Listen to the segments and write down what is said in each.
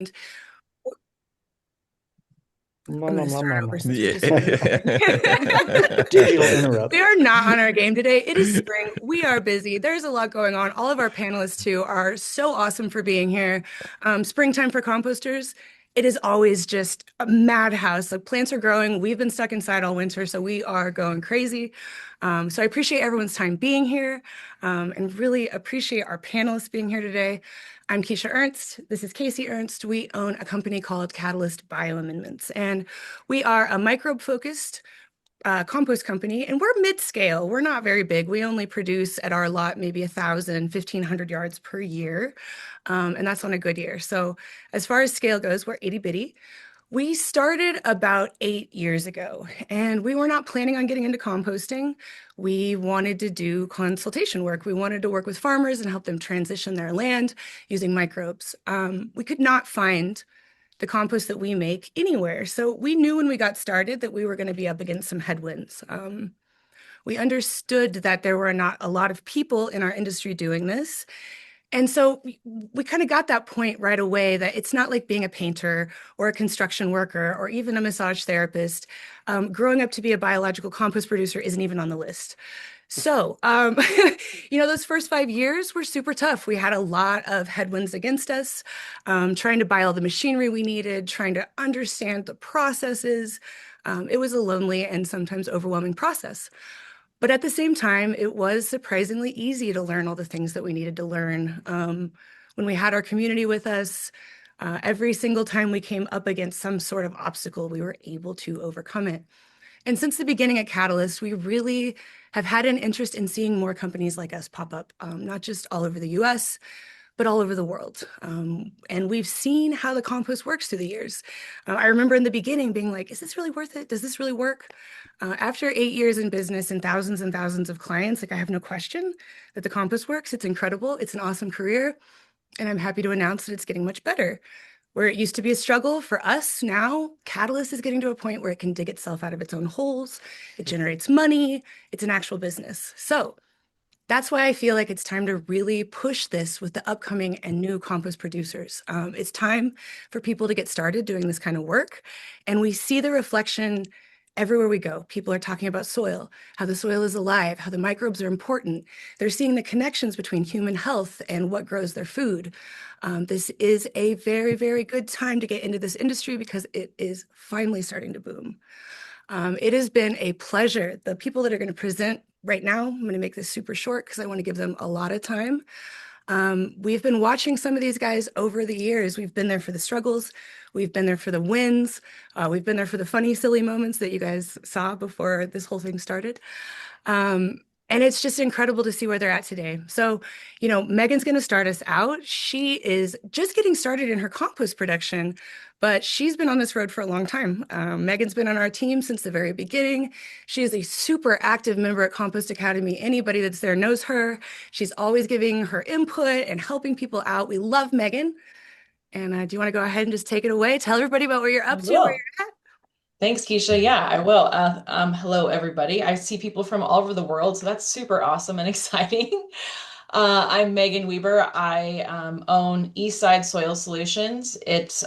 I'm going to start over since we Yeah. just started. Digital interrupt. We are not on our game today. It is spring. We are busy. There's a lot going on. All of our panelists, too, are so awesome for being here. Springtime for composters. It is always just a madhouse. Like plants are growing. We've been stuck inside all winter, so we are going crazy. So I appreciate everyone's time being here, and really appreciate our panelists being here today. I'm Keisha Ernst. This is Casey Ernst. We own a company called Catalyst Bioamendments, and we are a microbe-focused compost company, and we're mid-scale. We're not very big. We only produce at our lot maybe 1,000, 1,500 yards per year, and that's on a good year. So as far as scale goes, we're itty bitty. We started about 8 years ago, and we were not planning on getting into composting. We wanted to do consultation work. We wanted to work with farmers and help them transition their land using microbes. We could not find the compost that we make anywhere. So we knew when we got started that we were going to be up against some headwinds. We understood that there were not a lot of people in our industry doing this. And so we kind of got that point right away that it's not like being a painter or a construction worker or even a massage therapist. Growing up to be a biological compost producer isn't even on the list. So, those first 5 years were super tough. We had a lot of headwinds against us, trying to buy all the machinery we needed, trying to understand the processes. It was a lonely and sometimes overwhelming process. But at the same time, it was surprisingly easy to learn all the things that we needed to learn. When we had our community with us, every single time we came up against some sort of obstacle, we were able to overcome it. And since the beginning at Catalyst, we really have had an interest in seeing more companies like us pop up, not just all over the US, but all over the world. And we've seen how the compost works through the years. I remember in the beginning being like, is this really worth it? Does this really work? After 8 years in business and thousands of clients, like I have no question that the compost works. It's incredible. It's an awesome career. And I'm happy to announce that it's getting much better. Where it used to be a struggle for us, now Catalyst is getting to a point where it can dig itself out of its own holes. It generates money. It's an actual business. So that's why I feel like it's time to really push this with the upcoming and new compost producers. It's time for people to get started doing this kind of work. And we see the reflection everywhere we go. People are talking about soil, how the soil is alive, how the microbes are important. They're seeing the connections between human health and what grows their food. This is a very, very good time to get into this industry because it is finally starting to boom. It has been a pleasure. The people that are going to present right now, I'm going to make this super short because I want to give them a lot of time. We've been watching some of these guys over the years. We've been there for the struggles. We've been there for the wins. We've been there for the funny, silly moments that you guys saw before this whole thing started. And it's just incredible to see where they're at today. So, Megan's going to start us out. She is just getting started in her compost production, but she's been on this road for a long time. Megan's been on our team since the very beginning. She is a super active member at Compost Academy. Anybody that's there knows her. She's always giving her input and helping people out. We love Megan. And do you want to go ahead and just take it away? Tell everybody about what you're I up to, where will. you're at. Thanks, Keisha. Yeah, I will. Hello, everybody. I see people from all over the world, so that's super awesome and exciting. I'm Megan Weber. I own Eastside Soil Solutions. It's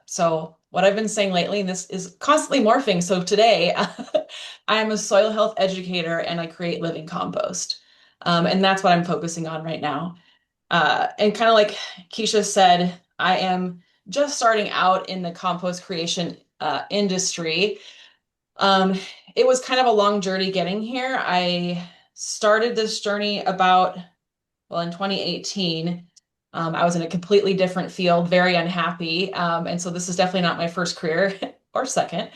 so what I've been saying lately, and this is constantly morphing. So today, I'm a soil health educator and I create living compost. And that's what I'm focusing on right now. And kind of like Keisha said, I am just starting out in the compost creation industry. Um, it was kind of a long journey getting here. I started this journey in 2018. I was in a completely different field, very unhappy. And so this is definitely not my first career or second.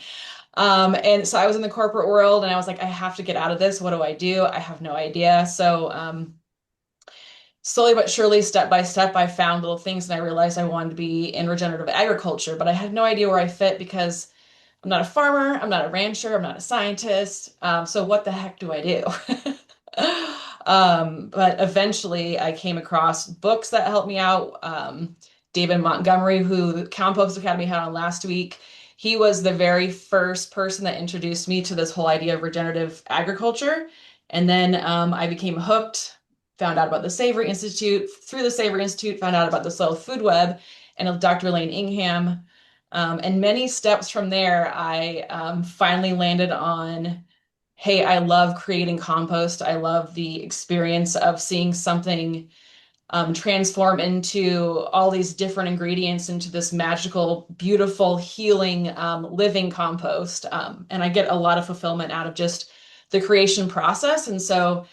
And so I was in the corporate world and I was like, I have to get out of this. What do I do? I have no idea. So, slowly but surely, step by step, I found little things and I realized I wanted to be in regenerative agriculture, but I had no idea where I fit because I'm not a farmer, I'm not a rancher, I'm not a scientist. So what the heck do I do? But eventually I came across books that helped me out. David Montgomery, who the Compost Academy had on last week, he was the very first person that introduced me to this whole idea of regenerative agriculture. And then I became hooked, found out about the Savory Institute. Through the Savory Institute, found out about the Soil Food Web. and Dr. Elaine Ingham. And many steps from there, I finally landed on, hey, I love creating compost. I love the experience of seeing something transform into all these different ingredients into this magical, beautiful, healing, living compost. And I get a lot of fulfillment out of just the creation process. And so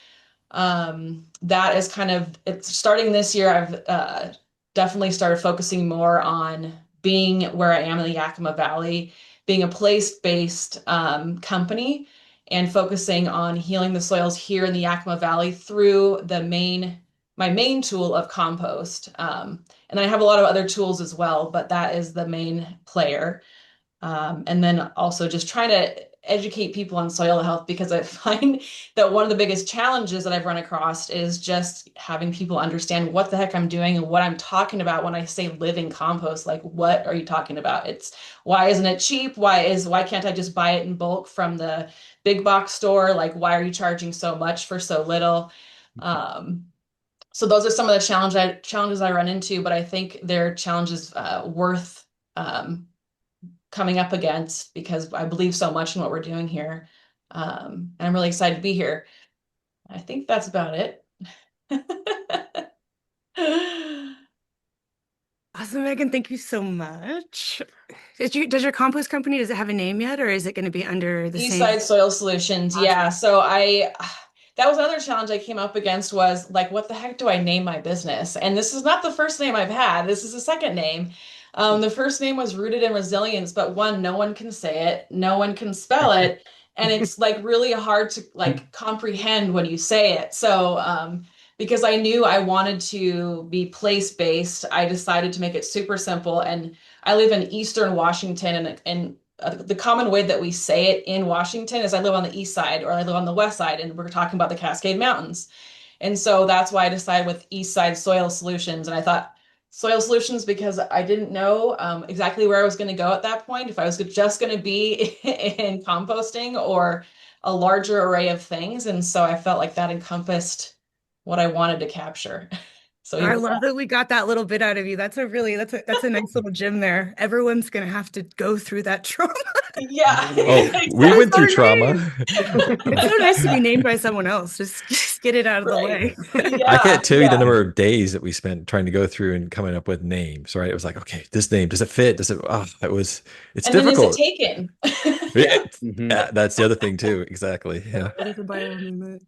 that is kind of it's starting this year. I've definitely started focusing more on being where I am in the Yakima Valley, being a place-based company, and focusing on healing the soils here in the Yakima Valley through my main tool of compost. And I have a lot of other tools as well, but that is the main player. And then also just trying to educate people on soil health because I find that one of the biggest challenges that I've run across is just having people understand what the heck I'm doing and what I'm talking about when I say living compost. Like, what are you talking about? It's why isn't it cheap? Why can't I just buy it in bulk from the big box store? Like, why are you charging so much for so little? Um, so those are some of the challenges I run into, but I think they're challenges worth coming up against because I believe so much in what we're doing here. And I'm really excited to be here. I think that's about it. Awesome, Megan. Thank you so much. Does your compost company, does it have a name yet, or is it going to be under the same? Eastside Soil Solutions. Yeah. Awesome. So that was another challenge I came up against was like, what the heck do I name my business? And this is not the first name I've had. This is the second name. The first name was Rooted in Resilience, but one, no one can say it, no one can spell it, and it's like really hard to like comprehend when you say it. So, because I knew I wanted to be place-based, I decided to make it super simple. And I live in Eastern Washington, and the common way that we say it in Washington is I live on the east side or I live on the west side, and we're talking about the Cascade Mountains. And so that's why I decided with East Side Soil Solutions. And I thought soil solutions because I didn't know exactly where I was going to go at that point, if I was just going to be in composting or a larger array of things. And so I felt like that encompassed what I wanted to capture. So I even love that we got that little bit out of you. That's a nice little gem there. Everyone's gonna have to go through that trauma. yeah, Oh, we That is went exactly. through our trauma. name. It's so nice to be named by someone else. Just get it out of the Right. way. I Yeah, can't tell you the yeah. number of days that we spent trying to go through and coming up with names, right? It was like, okay, this name, does it fit? It's And then is it difficult. taken? Yeah. It- that's the other thing too. Exactly. Yeah. Ready for bio name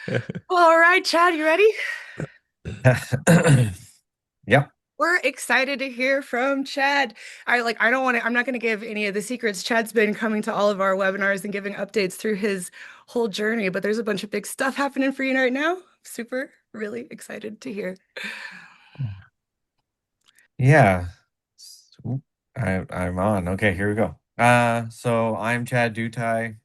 it. All right, Chad, you ready? Yep. We're excited to hear from Chad. I don't want to, I'm not going to give any of the secrets. Chad's been coming to all of our webinars and giving updates through his whole journey, but there's a bunch of big stuff happening for you right now. Super, really excited to hear. Yeah. Oop, I'm on. Okay, here we go. So I'm Chad Dutai,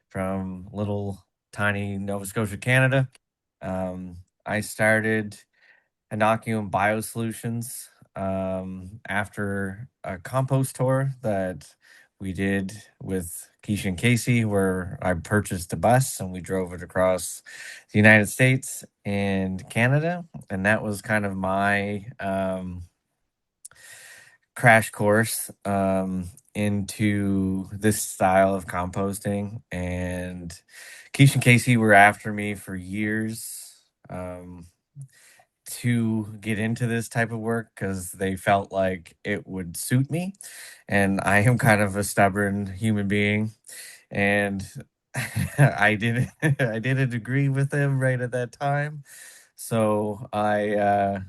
from little tiny Nova Scotia, Canada. I started Inoculum Biosolutions after a compost tour that we did with Keisha and Casey, where I purchased a bus and we drove it across the United States and Canada. And that was kind of my crash course into this style of composting. And Keisha and Casey were after me for years. To get into this type of work because they felt like it would suit me. And I am kind of a stubborn human being. And I didn't agree with them right at that time. So I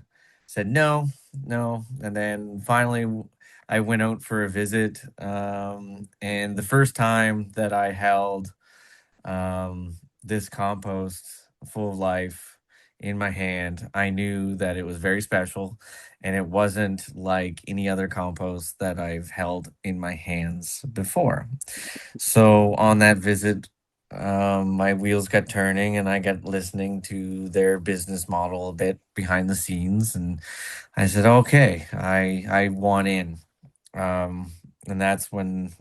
said no, no. And then finally I went out for a visit. And the first time that I held this compost full of life in my hand, I knew that it was very special and it wasn't like any other compost that I've held in my hands before. So on that visit, my wheels got turning and I got listening to their business model a bit behind the scenes. And I said, okay, I want in. Um, and that's when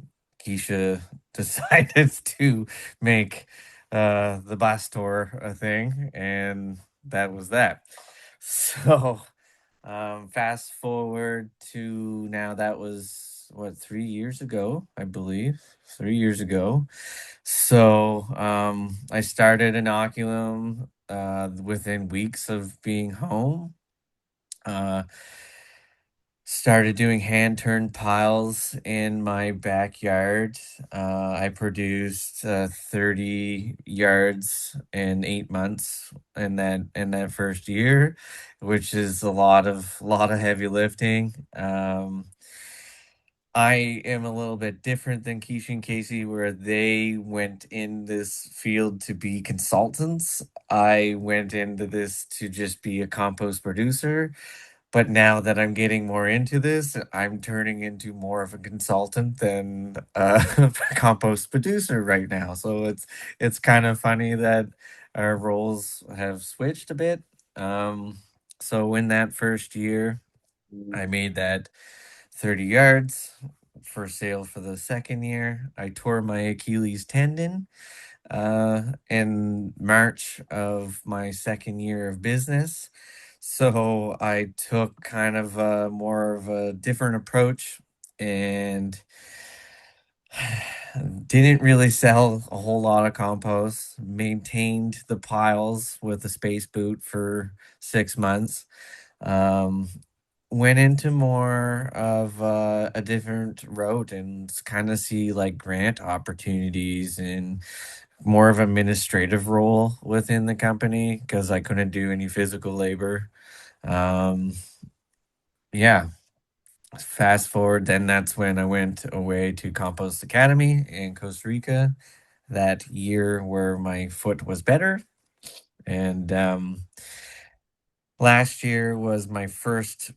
Keisha decided to make the bus tour a thing, and that was that. So Fast forward to now, that was what, 3 years ago, I believe. 3 years ago. So I started Inoculum within weeks of being home. Uh, Started doing hand turned piles in my backyard. I produced 30 yards in 8 months in that first year, which is a lot of heavy lifting. I am a little bit different than Keisha and Casey, where they went in this field to be consultants. I went into this to just be a compost producer. But now that I'm getting more into this, I'm turning into more of a consultant than a compost producer right now. So it's kind of funny that our roles have switched a bit. Um, so in that first year, I made that 30 yards for sale for the second year. I tore my Achilles tendon in March of my second year of business. So I took kind of a more of a different approach and didn't really sell a whole lot of compost, maintained the piles with a space boot for 6 months. Um, Went into more of a different route and kind of see like grant opportunities and more of administrative role within the company because I couldn't do any physical labor. Um, yeah, fast forward, then that's when I went away to Compost Academy in Costa Rica that year where my foot was better. And last year was my first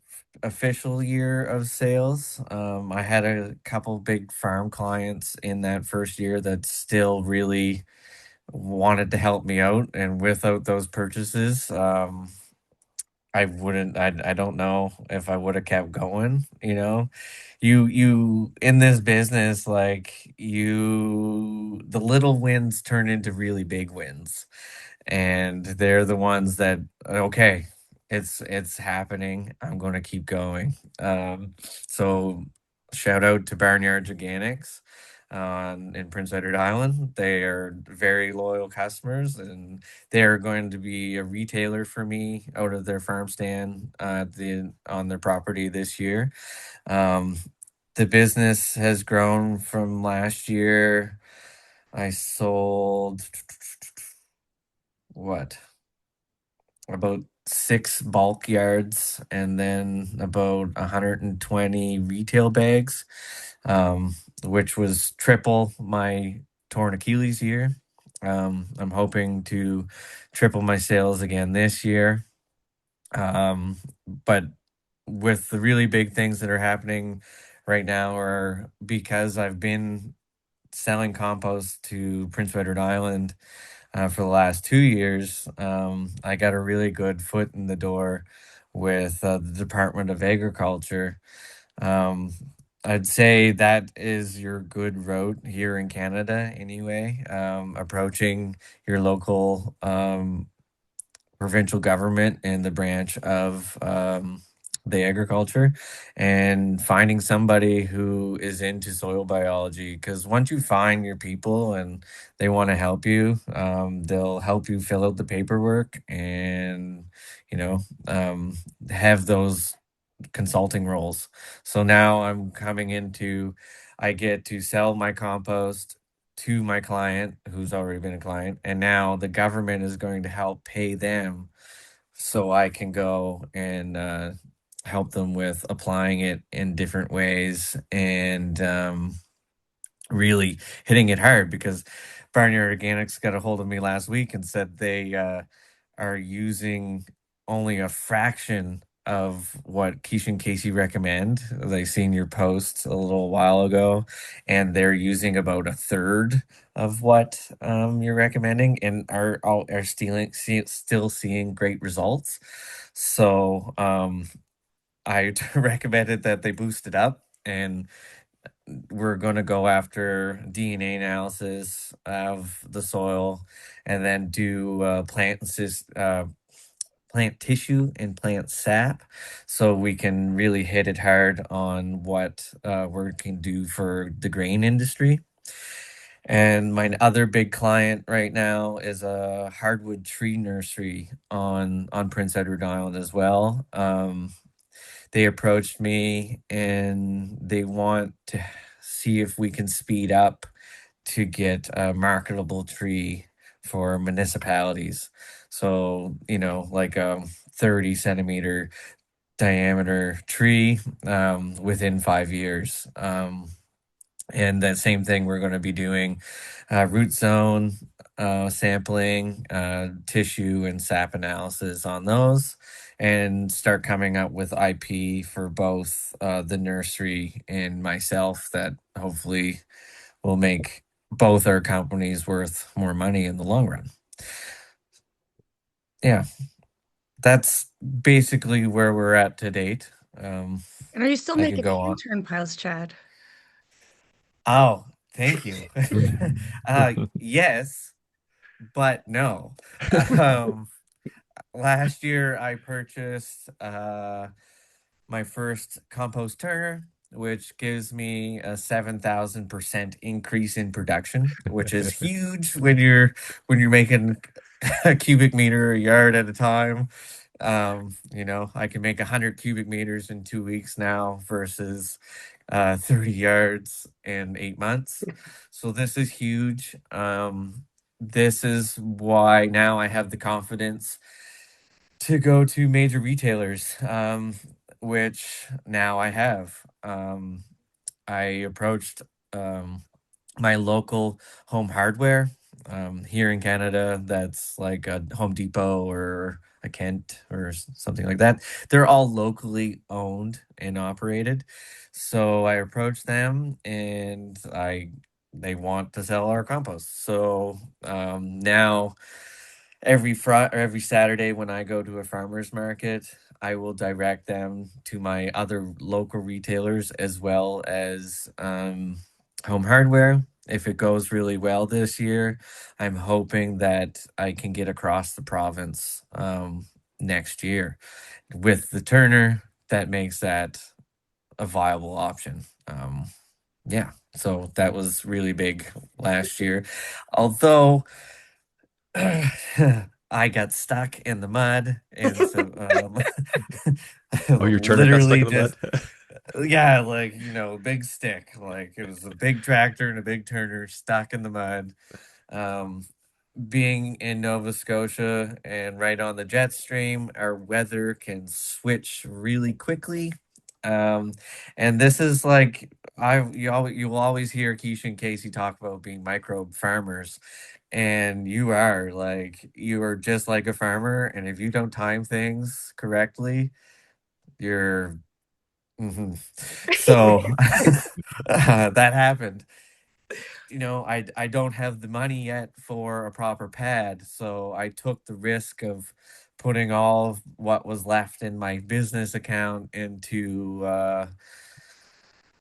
official year of sales. I had a couple big farm clients in that first year that still really wanted to help me out, and without those purchases, I wouldn't. I don't know if I would have kept going. You in this business, like the little wins turn into really big wins, and they're the ones that, okay, it's happening. I'm going to keep going. So shout out to Barnyards Organics in Prince Edward Island. They are very loyal customers, and they're going to be a retailer for me out of their farm stand on their property this year. Um, the business has grown from last year. I sold what, about 6 bulk yards and then about 120 retail bags, which was triple my torn Achilles year. I'm hoping to triple my sales again this year. But with the really big things that are happening right now, are because I've been selling compost to Prince Edward Island for the last 2 years. I got a really good foot in the door with the Department of Agriculture. Um, I'd say that is your good route here in Canada, anyway. Approaching your local provincial government and the branch of the agriculture, and finding somebody who is into soil biology, because once you find your people and they want to help you, they'll help you fill out the paperwork and you know um, have those consulting roles. So now I get to sell my compost to my client who's already been a client, and now the government is going to help pay them so I can go and help them with applying it in different ways and really hitting it hard, because Barnyard Organics got a hold of me last week and said they are using only a fraction of what Keisha and Casey recommend. They seen your post a little while ago, and they're using about a third of what you're recommending, and still seeing great results. So I recommended that they boost it up, and we're going to go after DNA analysis of the soil, and then do plant plant tissue and plant sap, so we can really hit it hard on what we can do for the grain industry. And my other big client right now is a hardwood tree nursery on Prince Edward Island as well. They approached me and they want to see if we can speed up to get a marketable tree for municipalities. So, like a 30 centimeter diameter tree within 5 years. And that same thing we're going to be doing root zone sampling, tissue and sap analysis on those, and start coming up with IP for both the nursery and myself that hopefully will make both our companies worth more money in the long run. Yeah, that's basically where we're at to date. And are you still I could making go on. intern piles, Chad? Oh, thank you. Yes, but no. Um, Last year I purchased my first compost turner, which gives me a 7,000% increase in production, which is huge when you're making a cubic meter a yard at a time. I can make 100 cubic meters in 2 weeks now versus 30 yards in 8 months. So this is huge. This is why now I have the confidence to go to major retailers, which now I have. I approached my local home hardware here in Canada, that's like a Home Depot or a Kent or something like that. They're all locally owned and operated. So I approached them and they want to sell our compost. So now every Saturday when I go to a farmer's market, I will direct them to my other local retailers as well as home hardware. If it goes really well this year, I'm hoping that I can get across the province next year. With the Turner, that makes that a viable option. Yeah, so that was really big last year. Although I got stuck in the mud, and so Oh, your Turner got stuck literally in the mud. just yeah, like big stick, like it was a big tractor and a big turner stuck in the mud. Um, Being in Nova Scotia and right on the jet stream, our weather can switch really quickly. Um, and this is like you will always hear Keisha and Casey talk about being microbe farmers, and you are just like a farmer, and if you don't time things correctly, you're mhm. So that happened. I don't have the money yet for a proper pad, so I took the risk of putting all of what was left in my business account into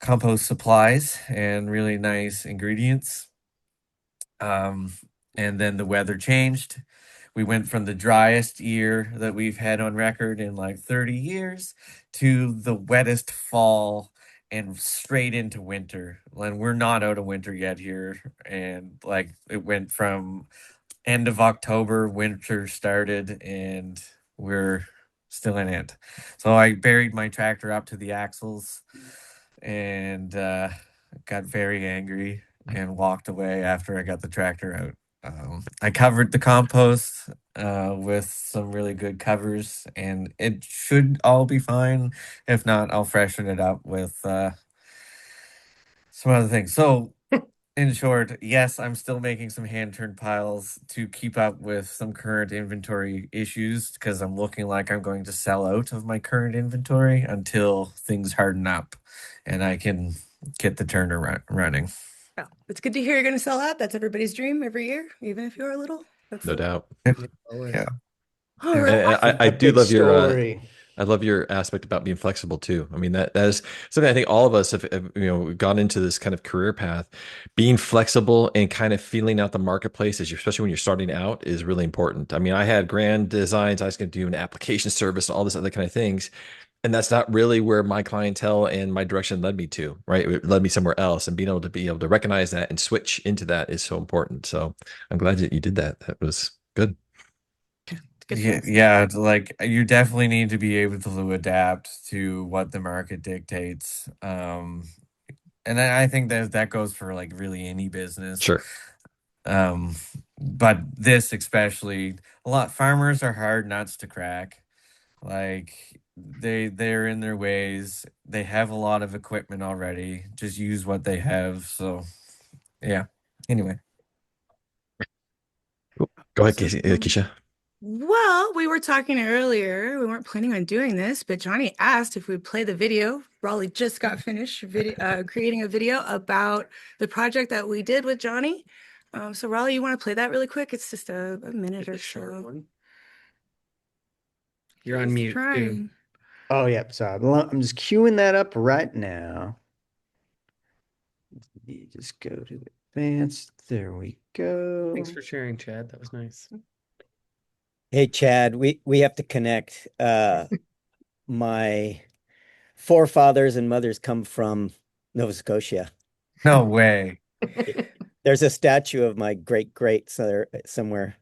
compost supplies and really nice ingredients. Um, and then the weather changed. We went from the driest year that we've had on record in like 30 years to the wettest fall and straight into winter. And we're not out of winter yet here. And like it went from end of October, winter started, and we're still in it. So I buried my tractor up to the axles and got very angry and walked away after I got the tractor out. I covered the compost with some really good covers, and it should all be fine. If not, I'll freshen it up with some other things. So, in short, yes, I'm still making some hand turned piles to keep up with some current inventory issues because I'm looking like I'm going to sell out of my current inventory until things harden up and I can get the turner running. Well, it's good to hear you're going to sell out. That's everybody's dream every year, even if you are little. That's No so doubt. Yeah. Always. Yeah. all Yeah. right. And I Epic do love your story. I love your aspect about being flexible too. I mean, that is something I think all of us have, gone into this kind of career path. Being flexible and kind of feeling out the marketplace, especially when you're starting out, is really important. I mean, I had grand designs. I was going to do an application service and all this other kind of things. And that's not really where my clientele and my direction led me to, right? It led me somewhere else, and being able to recognize that and switch into that is so important. So I'm glad that you did that. That was good. Good Yeah, things. yeah, like you definitely need to be able to adapt to what the market dictates. And I think that that goes for like really any business. Sure. Um, but this especially, a lot farmers are hard nuts to crack. Like they're in their ways. They have a lot of equipment already. Just use what they have. So yeah. Anyway. Cool. Go ahead, So, Keisha. well, we were talking earlier. We weren't planning on doing this, but Johnny asked if we'd play the video. Raleigh just got finished creating a video about the project that we did with Johnny. So Raleigh, you want to play that really quick? It's just a minute or so. You're on He's mute too. trying. Oh, yep. So I'm just queuing that up right now. You just go to advanced. There we go. Thanks for sharing, Chad. That was nice. Hey Chad, we have to connect. My forefathers and mothers come from Nova Scotia. No way. There's a statue of my great greats there somewhere.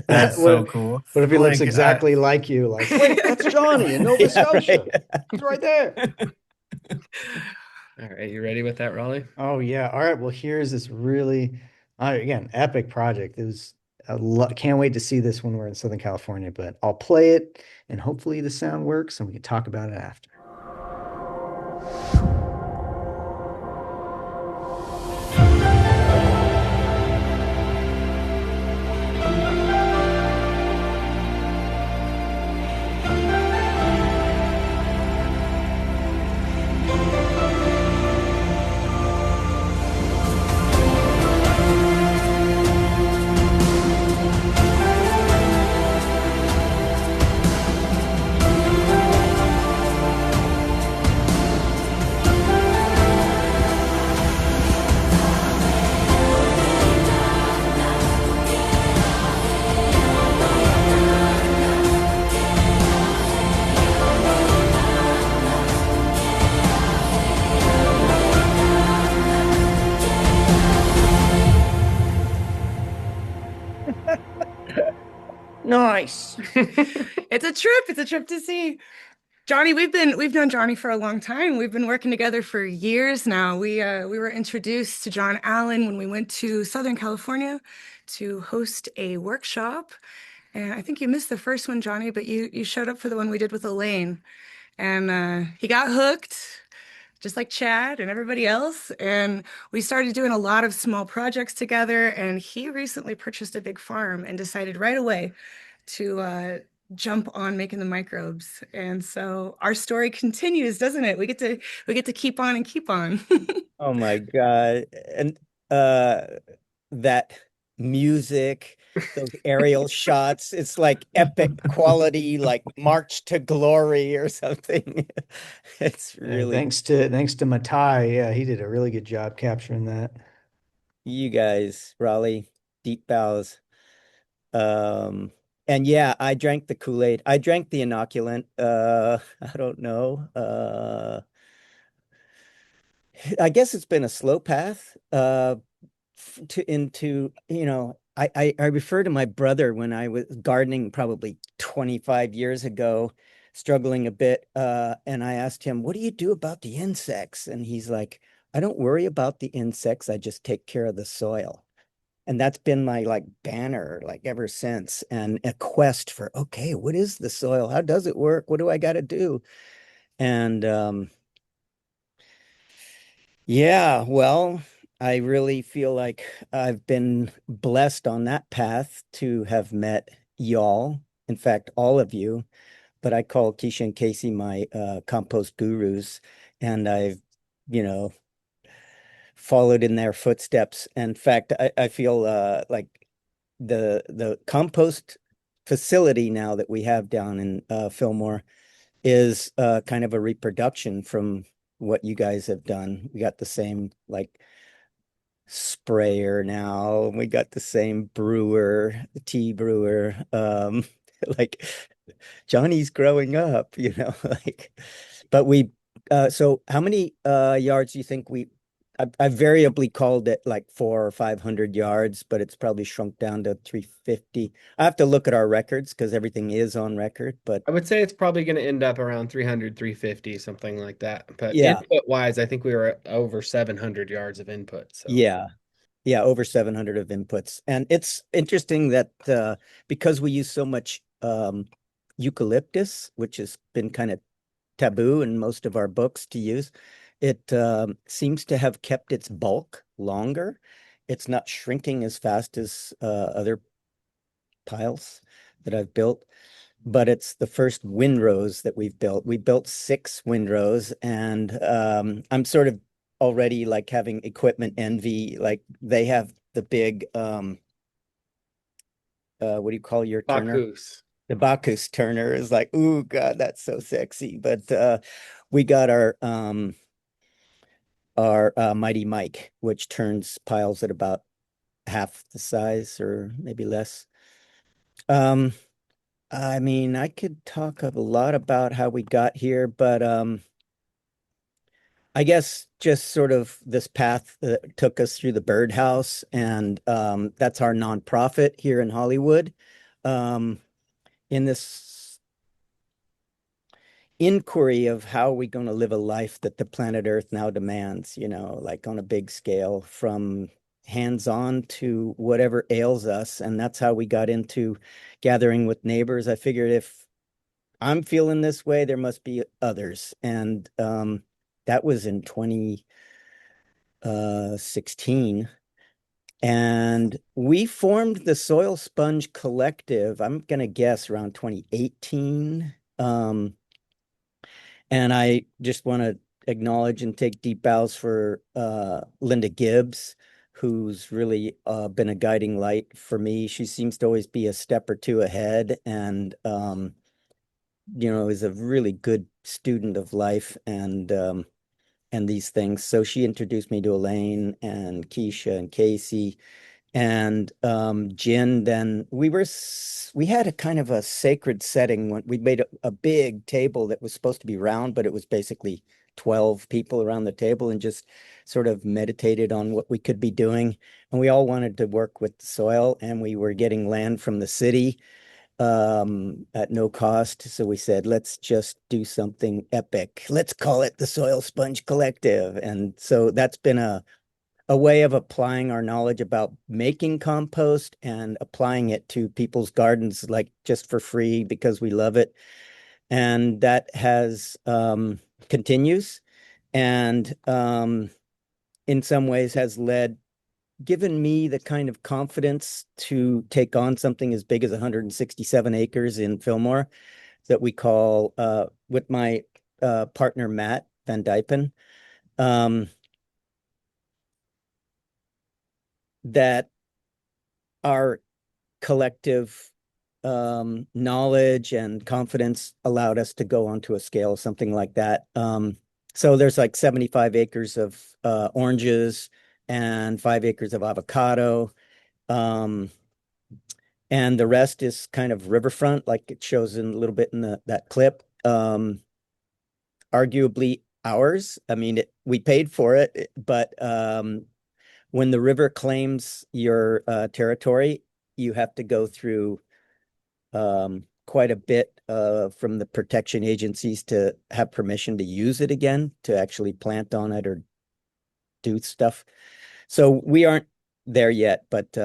That's so What- cool. What if he looks Like, exactly like you? Like, wait, that's Johnny in Nova Yeah, Scotia. right. He's right there. All right, you ready with that, Raleigh? Oh yeah. All right. Well, here's this really, again, epic project. It was can't wait to see this when we're in Southern California, but I'll play it and hopefully the sound works and we can talk about it after. Nice. It's a trip. It's a trip to see. Johnny, we've known Johnny for a long time. We've been working together for years now. We were introduced to John Allen when we went to Southern California to host a workshop. And I think you missed the first one, Johnny, but you showed up for the one we did with Elaine. And he got hooked, just like Chad and everybody else. And we started doing a lot of small projects together. And he recently purchased a big farm and decided right away to jump on making the microbes. And so our story continues, doesn't it? We get to keep on and keep on. Oh my God. And that music, those aerial shots, it's like epic quality, like March to Glory or something. It's really Thanks to Matai. Yeah, he did a really good job capturing that. you guys, Raleigh, deep bows. And yeah, I drank the Kool-Aid. I drank the inoculant. I don't know. I guess it's been a slow path into, I refer to my brother when I was gardening probably 25 years ago, struggling a bit. And I asked him, what do you do about the insects? And he's like, I don't worry about the insects. I just take care of the soil. And that's been my like banner like ever since, and a quest for, okay, what is the soil? How does it work? What do I got to do? And yeah, well, I really feel like I've been blessed on that path to have met y'all. In fact, all of you, but I call Keisha and Casey my compost gurus, and I've, you know, followed in their footsteps. In fact, I feel like the compost facility now that we have down in Fillmore is kind of a reproduction from what you guys have done. We got the same like sprayer now. We got the same brewer, the tea brewer. Like Johnny's growing up, like, but so how many yards do you think I variably called it like 400 or 500 yards, but it's probably shrunk down to 350. I have to look at our records because everything is on record, but I would say it's probably going to end up around 300, 350, something like that. But yeah, input wise, I think we were at over 700 yards of input. So yeah. Yeah, over 700 of inputs. And it's interesting that because we use so much eucalyptus, which has been kind of taboo in most of our books to use, it seems to have kept its bulk longer. It's not shrinking as fast as other piles that I've built, but it's the first windrows that we've built. We built 6 windrows, and I'm sort of already like having equipment envy. Like they have the big what do you call your turner? Bacchus. The Bacchus turner is like, ooh, God, that's so sexy. But we got our Mighty Mike, which turns piles at about half the size or maybe less. Um, I mean, I could talk a lot about how we got here, but I guess just sort of this path that took us through the birdhouse, and that's our nonprofit here in Hollywood. Um, in this inquiry of how are we going to live a life that the planet Earth now demands, like on a big scale, from hands-on to whatever ails us. And that's how we got into gathering with neighbors. I figured if I'm feeling this way, there must be others. And that was in 2016. And we formed the Soil Sponge Collective, I'm going to guess around 2018. And I just want to acknowledge and take deep bows for Linda Gibbs, who's really been a guiding light for me. She seems to always be a step or two ahead, and is a really good student of life and these things. So she introduced me to Elaine and Keisha and Casey and Jin. Then we had a kind of a sacred setting when we made a big table that was supposed to be round, but it was basically 12 people around the table and just sort of meditated on what we could be doing. And we all wanted to work with the soil, and we were getting land from the city at no cost. So we said, let's just do something epic. Let's call it the Soil Sponge Collective. And so that's been a way of applying our knowledge about making compost and applying it to people's gardens, like just for free because we love it. And that has continues, and in some ways has given me the kind of confidence to take on something as big as 167 acres in Fillmore that we call with my partner Matt Van Dypen. That our collective knowledge and confidence allowed us to go onto a scale of something like that. So there's like 75 acres of oranges and 5 acres of avocado. And the rest is kind of riverfront, like it shows in a little bit in that clip. Arguably ours. I mean, we paid for it, but when the river claims your territory, you have to go through quite a bit from the protection agencies to have permission to use it again, to actually plant on it or do stuff. So we aren't there yet, but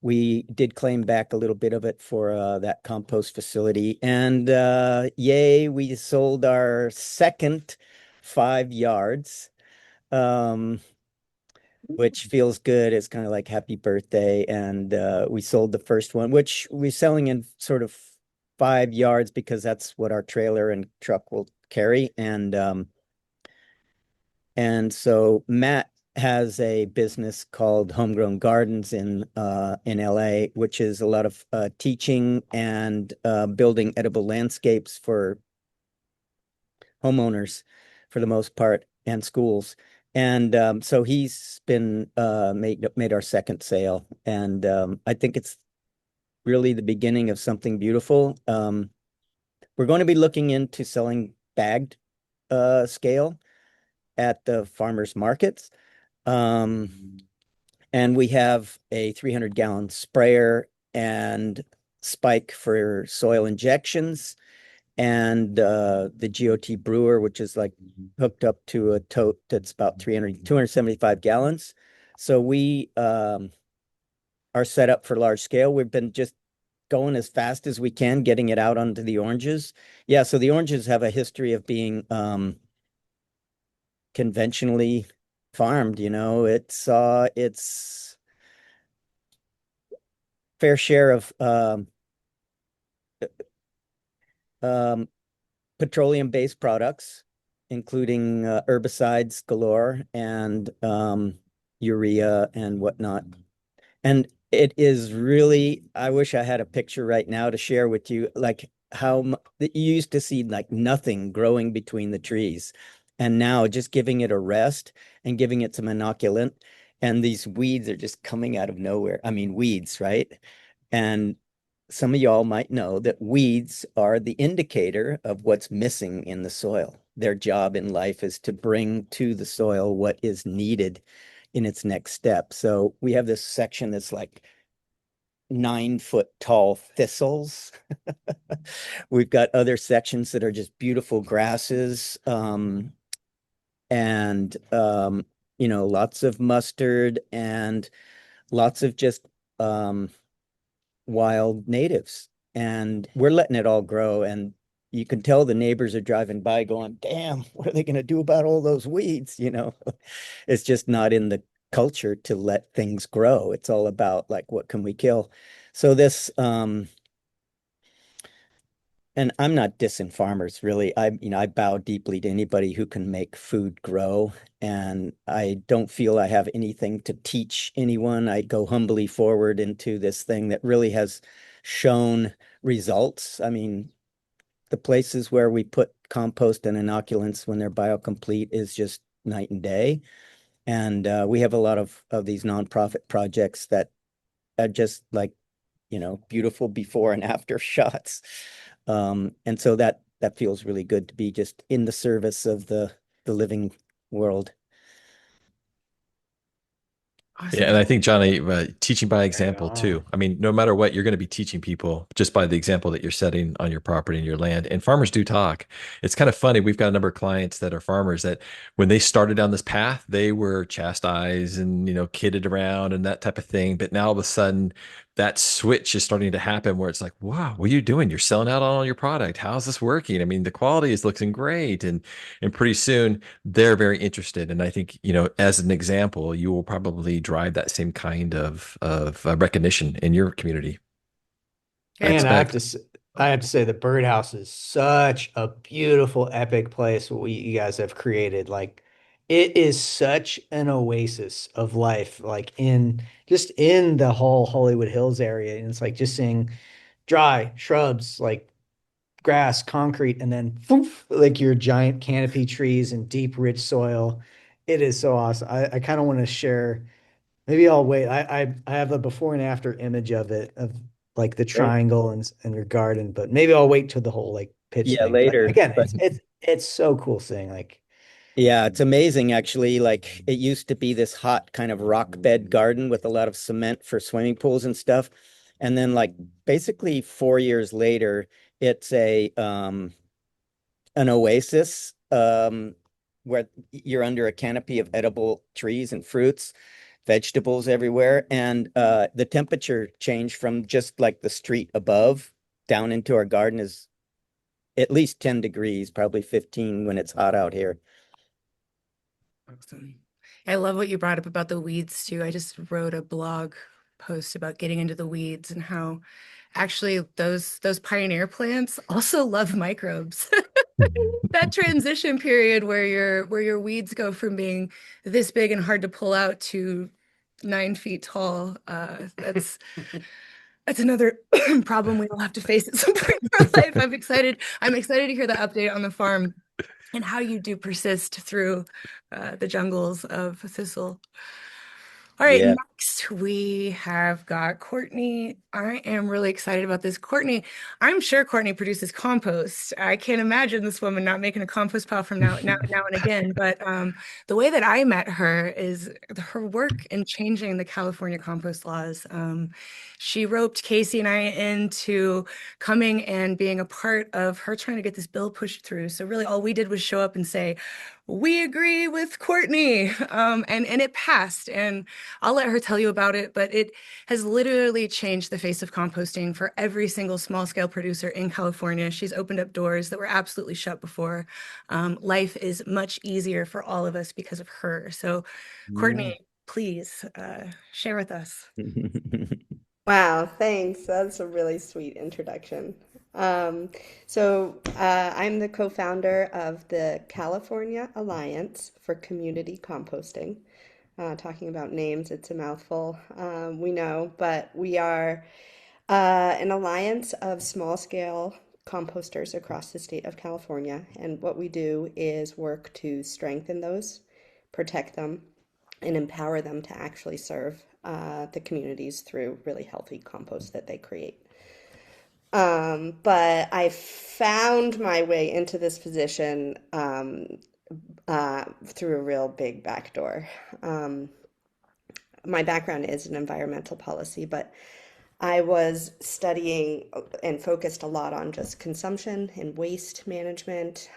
we did claim back a little bit of it for that compost facility. And yay, we sold our second 5 yards. Which feels good. It's kind of like happy birthday. And we sold the first one, which we're selling in sort of 5 yards because that's what our trailer and truck will carry. And so Matt has a business called Homegrown Gardens in LA, which is a lot of teaching and building edible landscapes for homeowners for the most part and schools. And so he's been made our second sale. And I think it's really the beginning of something beautiful. We're going to be looking into selling bagged scale at the farmers markets. And we have a 300-gallon sprayer and spike for soil injections, and the GOT brewer, which is like hooked up to a tote that's about 275 gallons. So we are set up for large scale. We've been just going as fast as we can, getting it out onto the oranges. Yeah, so the oranges have a history of being conventionally farmed. It's fair share of um, petroleum-based products, including herbicides galore and urea and whatnot. And it is really, I wish I had a picture right now to share with you, like how you used to see like nothing growing between the trees. And now just giving it a rest and giving it some inoculant. And these weeds are just coming out of nowhere. I mean, weeds, right? And some of y'all might know that weeds are the indicator of what's missing in the soil. Their job in life is to bring to the soil what is needed in its next step. So we have this section that's like 9-foot tall thistles. We've got other sections that are just beautiful grasses, and lots of mustard and lots of just wild natives. And we're letting it all grow. And you can tell the neighbors are driving by going, damn, what are they going to do about all those weeds? It's just not in the culture to let things grow. It's all about like, what can we kill? So and I'm not dissing farmers really. I bow deeply to anybody who can make food grow. And I don't feel I have anything to teach anyone. I go humbly forward into this thing that really has shown results. I mean, the places where we put compost and inoculants when they're biocomplete is just night and day. And we have a lot of these nonprofit projects that are just like, beautiful before and after shots. And so that feels really good to be just in the service of the living world. Yeah, Awesome. and I think Johnny, teaching by Right example too. on. I mean, no matter what, you're going to be teaching people just by the example that you're setting on your property and your land. And farmers do talk. It's kind of funny. We've got a number of clients that are farmers that when they started down this path, they were chastised and, kidded around and that type of thing. But now all of a sudden, that switch is starting to happen where it's like, wow, what are you doing? You're selling out on all your product. How's this working? I mean, the quality is looking great. And pretty soon they're very interested. And I think, as an example, you will probably drive that same kind of recognition in your community. I Yeah. And expect. I have to say the birdhouse is such a beautiful, epic place what you guys have created. Like it is such an oasis of life, like in the whole Hollywood Hills area. And it's like just seeing dry shrubs, like grass, concrete, and then poof, like your giant canopy trees and deep, rich soil. It is so awesome. I kind of want to share. Maybe I'll wait. I have a before and after image of it, of like the Great. triangle and your garden, but maybe I'll wait till the whole like pitch Yeah, thing. But later. again, But it's so cool seeing like yeah, it's amazing actually. Like it used to be this hot kind of rock bed garden with a lot of cement for swimming pools and stuff. And then like basically 4 years later, it's a an oasis where you're under a canopy of edible trees and fruits, vegetables everywhere. And the temperature change from just like the street above down into our garden is at least 10 degrees, probably 15 when it's hot out here. Awesome. I love what you brought up about the weeds too. I just wrote a blog post about getting into the weeds and how actually those pioneer plants also love microbes. That transition period where your weeds go from being this big and hard to pull out to 9 feet tall. That's another problem we will have to face at some point in our life. I'm excited to hear the update on the farm. and how you do persist through the jungles of thistle. All right, Yeah. next we have got Kourtnii. I am really excited about this. Kourtnii, I'm sure Kourtnii produces compost. I can't imagine this woman not making a compost pile from now and again. But the way that I met her is her work in changing the California compost laws. She roped Casey and I into coming and being a part of her trying to get this bill pushed through. So really, all we did was show up and say, "We agree with Kourtnii," and it passed. And I'll let her tell you about it, but it has literally changed the face of composting for every single small scale producer in California. She's opened up doors that were absolutely shut before. Life is much easier for all of us because of her. So, Yeah. Kourtnii, please share with us. Wow, thanks. That's a really sweet introduction. Um, I'm the co-founder of the California Alliance for Community Composting. Talking about names, it's a mouthful, we know, but we are an alliance of small-scale composters across the state of California. And what we do is work to strengthen those, protect them, and empower them to actually serve the communities through really healthy compost that they create. But I found my way into this position through a real big backdoor. Um, my background is in environmental policy, but I was studying and focused a lot on just consumption and waste management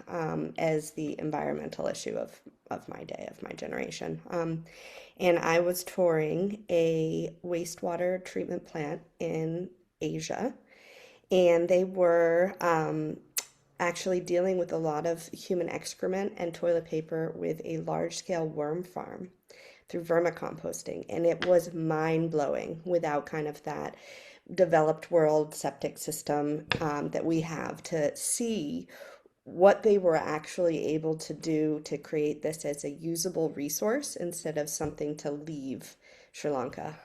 as the environmental issue of my day, of my generation. And I was touring a wastewater treatment plant in Asia, and they were actually dealing with a lot of human excrement and toilet paper with a large scale worm farm through vermicomposting. And it was mind blowing without kind of that developed world septic system that we have to see what they were actually able to do to create this as a usable resource instead of something to leave Sri Lanka.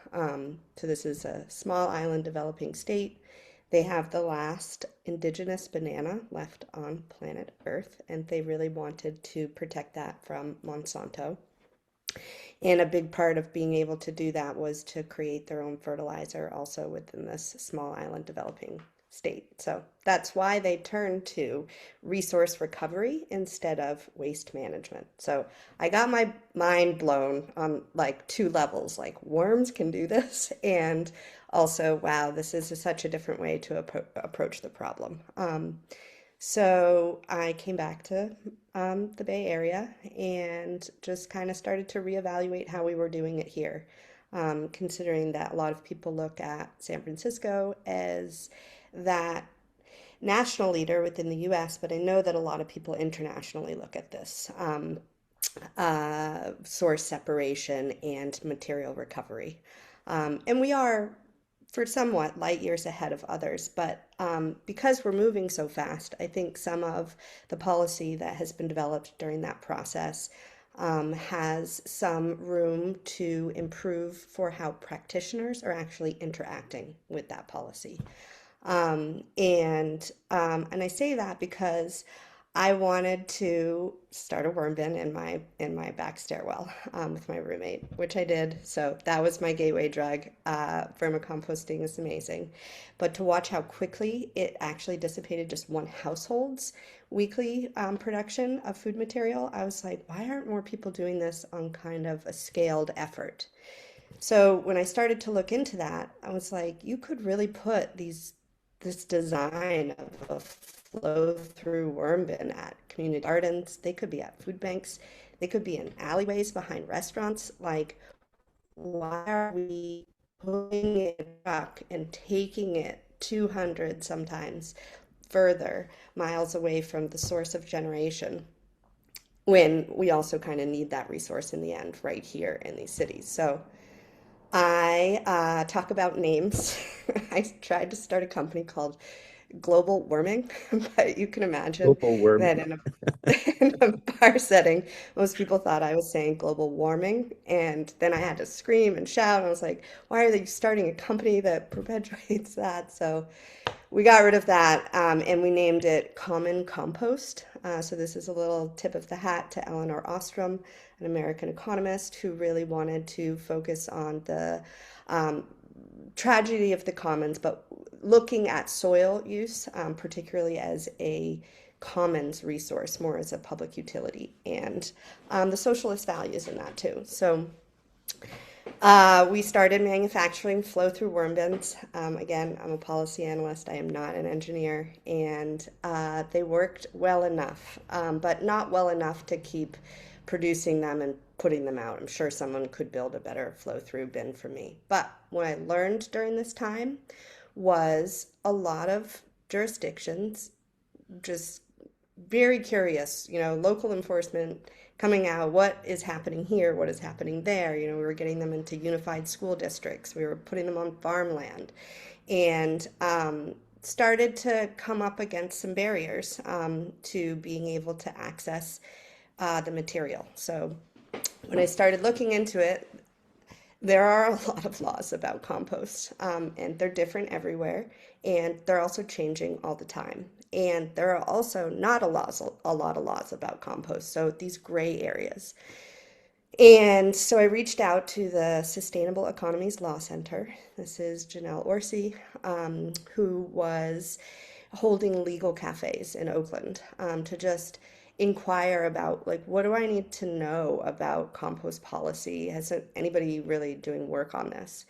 So this is a small island developing state. They have the last indigenous banana left on planet Earth, and they really wanted to protect that from Monsanto. And a big part of being able to do that was to create their own fertilizer also within this small island developing state. So that's why they turned to resource recovery instead of waste management. So I got my mind blown on like two levels, like worms can do this, and also, wow, this is such a different way to approach the problem. So I came back to the Bay Area and just kind of started to reevaluate how we were doing it here, considering that a lot of people look at San Francisco as that national leader within the US, but I know that a lot of people internationally look at this source separation and material recovery. And we are for somewhat light years ahead of others. But because we're moving so fast, I think some of the policy that has been developed during that process has some room to improve for how practitioners are actually interacting with that policy. And I say that because I wanted to start a worm bin in my back stairwell with my roommate, which I did. So that was my gateway drug. Vermicomposting is amazing, but to watch how quickly it actually dissipated just one household's weekly production of food material, I was like, why aren't more people doing this on kind of a scaled effort? So when I started to look into that, I was like, you could really put this design of a flow through worm bin at community gardens. They could be at food banks. They could be in alleyways behind restaurants. Like, why are we putting it in a truck and taking it 200 sometimes further miles away from the source of generation when we also kind of need that resource in the end right here in these cities? So I talk about names. I tried to start a company called Global Warming, but you can imagine Global worm. that in a bar setting, most people thought I was saying global warming. And then I had to scream and shout. And I was like, why are they starting a company that perpetuates that? So we got rid of that and we named it Common Compost. So this is a little tip of the hat to Eleanor Ostrom, an American economist who really wanted to focus on the um, tragedy of the commons, but looking at soil use, particularly as a commons resource, more as a public utility, and the socialist values in that too. So we started manufacturing flow-through worm bins. Again, I'm a policy analyst. I am not an engineer, and they worked well enough, but not well enough to keep producing them and putting them out. I'm sure someone could build a better flow-through bin for me. But what I learned during this time was a lot of jurisdictions just very curious, local enforcement coming out, what is happening here, what is happening there. We were getting them into unified school districts, we were putting them on farmland, and started to come up against some barriers to being able to access the material. So when I started looking into it, there are a lot of laws about compost, and they're different everywhere, and they're also changing all the time. And there are also not a lot of laws about compost, so these gray areas. And so I reached out to the Sustainable Economies Law Center. This is Janelle Orsi, who was holding legal cafes in Oakland, to just inquire about, like, what do I need to know about compost policy? Has anybody really doing work on this?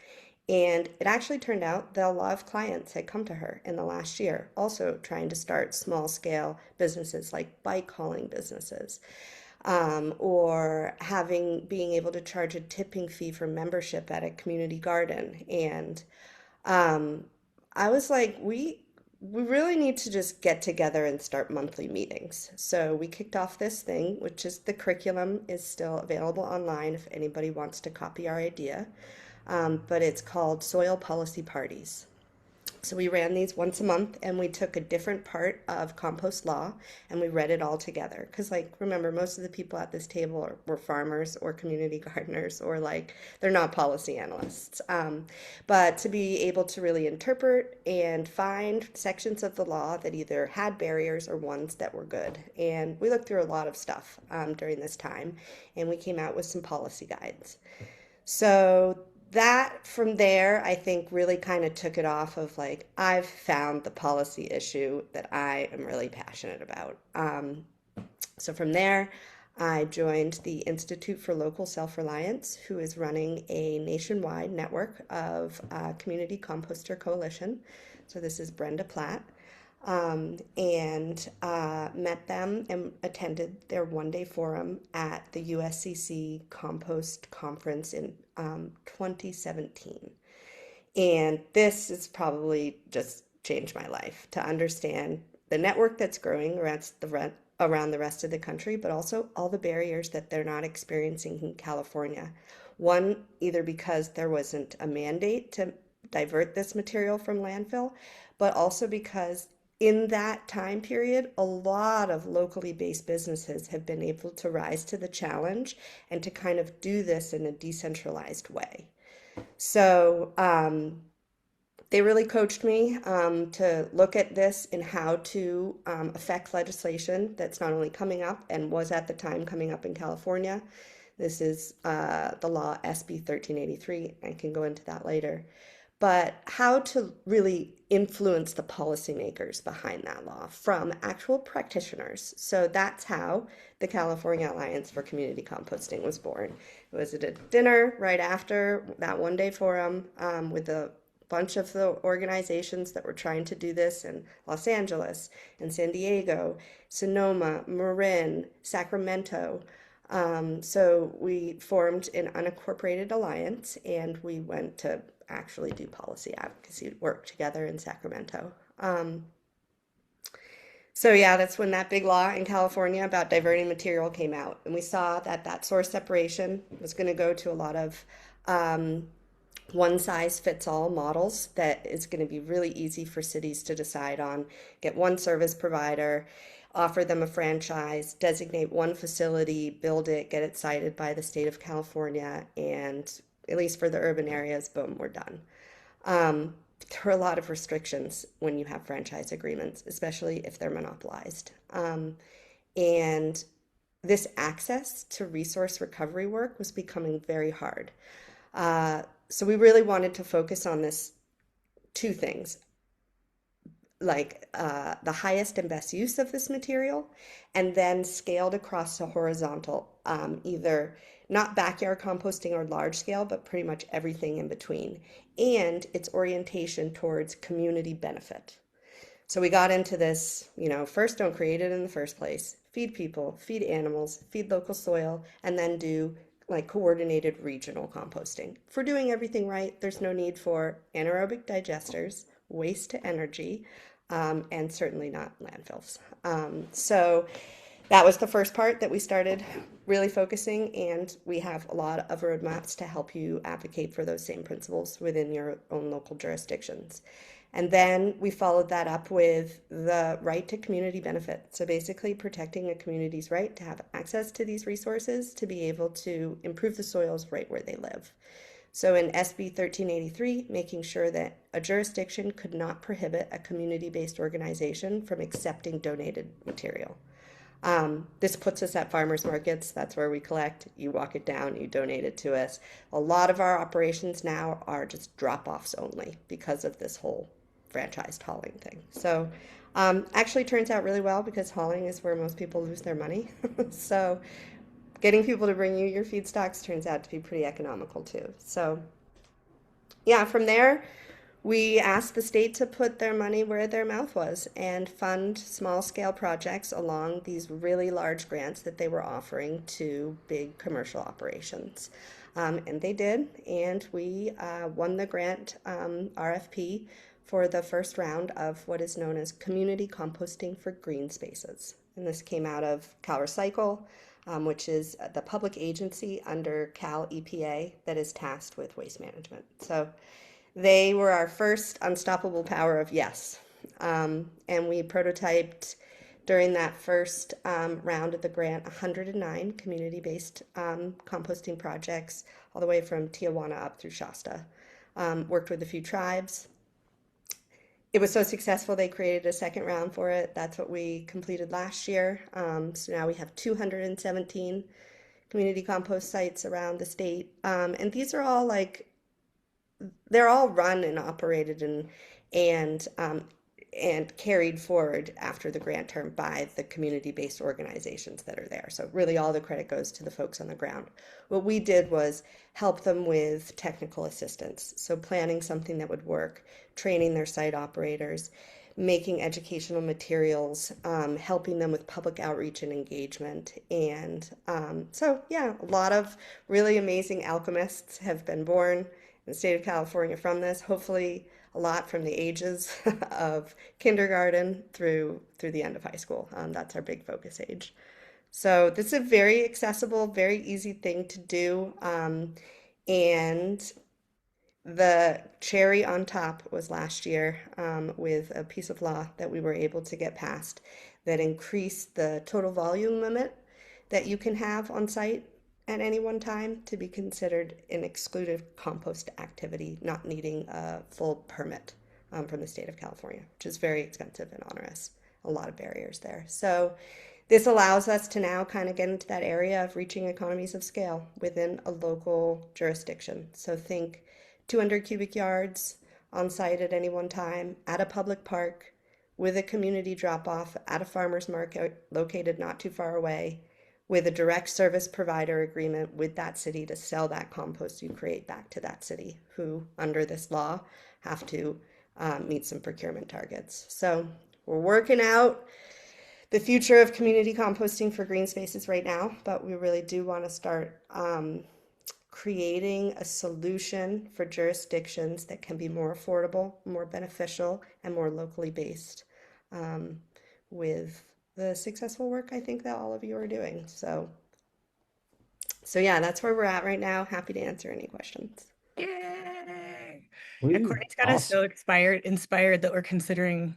And it actually turned out that a lot of clients had come to her in the last year, also trying to start small scale businesses like bike hauling businesses, or being able to charge a tipping fee for membership at a community garden. And I was like, we really need to just get together and start monthly meetings. So we kicked off this thing, which is the curriculum is still available online if anybody wants to copy our idea. But it's called Soil Policy Parties. So we ran these once a month, and we took a different part of compost law and we read it all together. Because, like, remember, most of the people at this table were farmers or community gardeners, or like they're not policy analysts. But to be able to really interpret and find sections of the law that either had barriers or ones that were good. And we looked through a lot of stuff during this time, and we came out with some policy guides. So that from there, I think really kind of took it off of, like, I've found the policy issue that I am really passionate about. So from there, I joined the Institute for Local Self-Reliance, who is running a nationwide network of Community Composter Coalition. So this is Brenda Platt. And met them and attended their one-day forum at the USCC Compost Conference in 2017. And this has probably just changed my life, to understand the network that's growing around the rest of the country, but also all the barriers that they're not experiencing in California. One, either because there wasn't a mandate to divert this material from landfill, but also because in that time period, a lot of locally based businesses have been able to rise to the challenge and to kind of do this in a decentralized way. So they really coached me to look at this and how to affect legislation that's not only coming up and was at the time coming up in California. This is the law SB 1383. I can go into that later. But how to really influence the policymakers behind that law from actual practitioners. So that's how the California Alliance for Community Composting was born. It was at a dinner right after that one-day forum with a bunch of the organizations that were trying to do this in Los Angeles and San Diego, Sonoma, Marin, Sacramento. So we formed an unincorporated alliance, and we went to actually do policy advocacy work together in Sacramento. So yeah, that's when that big law in California about diverting material came out. And we saw that that source separation was going to go to a lot of one size fits all models that is going to be really easy for cities to decide on. Get one service provider, offer them a franchise, designate one facility, build it, get it cited by the state of California, and at least for the urban areas, boom, we're done. There are a lot of restrictions when you have franchise agreements, especially if they're monopolized. And this access to resource recovery work was becoming very hard. So we really wanted to focus on this two things, like the highest and best use of this material, and then scaled across the horizontal, either not backyard composting or large scale, but pretty much everything in between, and its orientation towards community benefit. So we got into this, first don't create it in the first place. Feed people, feed animals, feed local soil, and then do like coordinated regional composting. If we're doing everything right, there's no need for anaerobic digesters, waste to energy, and certainly not landfills. So that was the first part that we started really focusing, and we have a lot of roadmaps to help you advocate for those same principles within your own local jurisdictions. And then we followed that up with the right to community benefit. So basically protecting a community's right to have access to these resources to be able to improve the soils right where they live. So in SB 1383, making sure that a jurisdiction could not prohibit a community-based organization from accepting donated material. This puts us at farmers markets. That's where we collect. You walk it down, you donate it to us. A lot of our operations now are just drop-offs only because of this whole franchised hauling thing. So actually turns out really well because hauling is where most people lose their money. So getting people to bring you your feedstocks turns out to be pretty economical too. So yeah, from there, we asked the state to put their money where their mouth was and fund small scale projects along these really large grants that they were offering to big commercial operations. And they did, and we won the grant RFP for the first round of what is known as community composting for green spaces. And this came out of Cal Recycle, which is the public agency under Cal EPA that is tasked with waste management. So they were our first unstoppable power of yes. And we prototyped during that first round of the grant 109 community-based composting projects all the way from Tijuana up through Shasta. Worked with a few tribes. It was so successful they created a second round for it. That's what we completed last year. So now we have 217 community compost sites around the state. And these are all they're all run and operated and carried forward after the grant term by the community-based organizations that are there. So really all the credit goes to the folks on the ground. What we did was help them with technical assistance. So planning something that would work, training their site operators, making educational materials, helping them with public outreach and engagement. And so yeah, a lot of really amazing alchemists have been born in the state of California from this. Hopefully a lot from the ages of kindergarten through the end of high school. That's our big focus age. So this is a very accessible, very easy thing to do. And the cherry on top was last year with a piece of law that we were able to get passed that increased the total volume limit that you can have on site at any one time to be considered an excluded compost activity, not needing a full permit from the state of California, which is very expensive and onerous. A lot of barriers there. So this allows us to now kind of get into that area of reaching economies of scale within a local jurisdiction. So think 200 cubic yards on site at any one time at a public park with a community drop-off at a farmer's market located not too far away, with a direct service provider agreement with that city to sell that compost you create back to that city, who under this law have to meet some procurement targets. So we're working out the future of community composting for green spaces right now, but we really do want to start creating a solution for jurisdictions that can be more affordable, more beneficial, and more locally based with the successful work I think that all of you are doing. So yeah, that's where we're at right now. Happy to answer any questions. Yay! Yeah, Woo, Kourtnei's got us awesome. so inspired that we're considering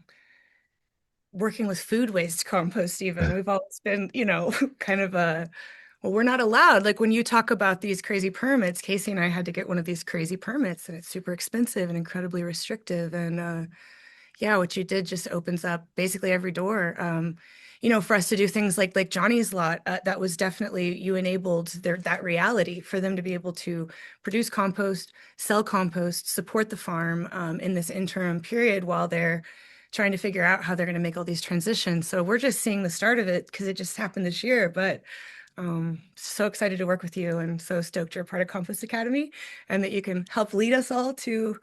working with food waste compost even. We've always been, kind of well, we're not allowed. Like when you talk about these crazy permits, Casey and I had to get one of these crazy permits and it's super expensive and incredibly restrictive. And yeah, what you did just opens up basically every door. for us to do things like Johnny's lot, that was definitely, you enabled that reality for them to be able to produce compost, sell compost, support the farm in this interim period while they're trying to figure out how they're going to make all these transitions. So we're just seeing the start of it because it just happened this year. But so excited to work with you and so stoked you're a part of Compost Academy and that you can help lead us all to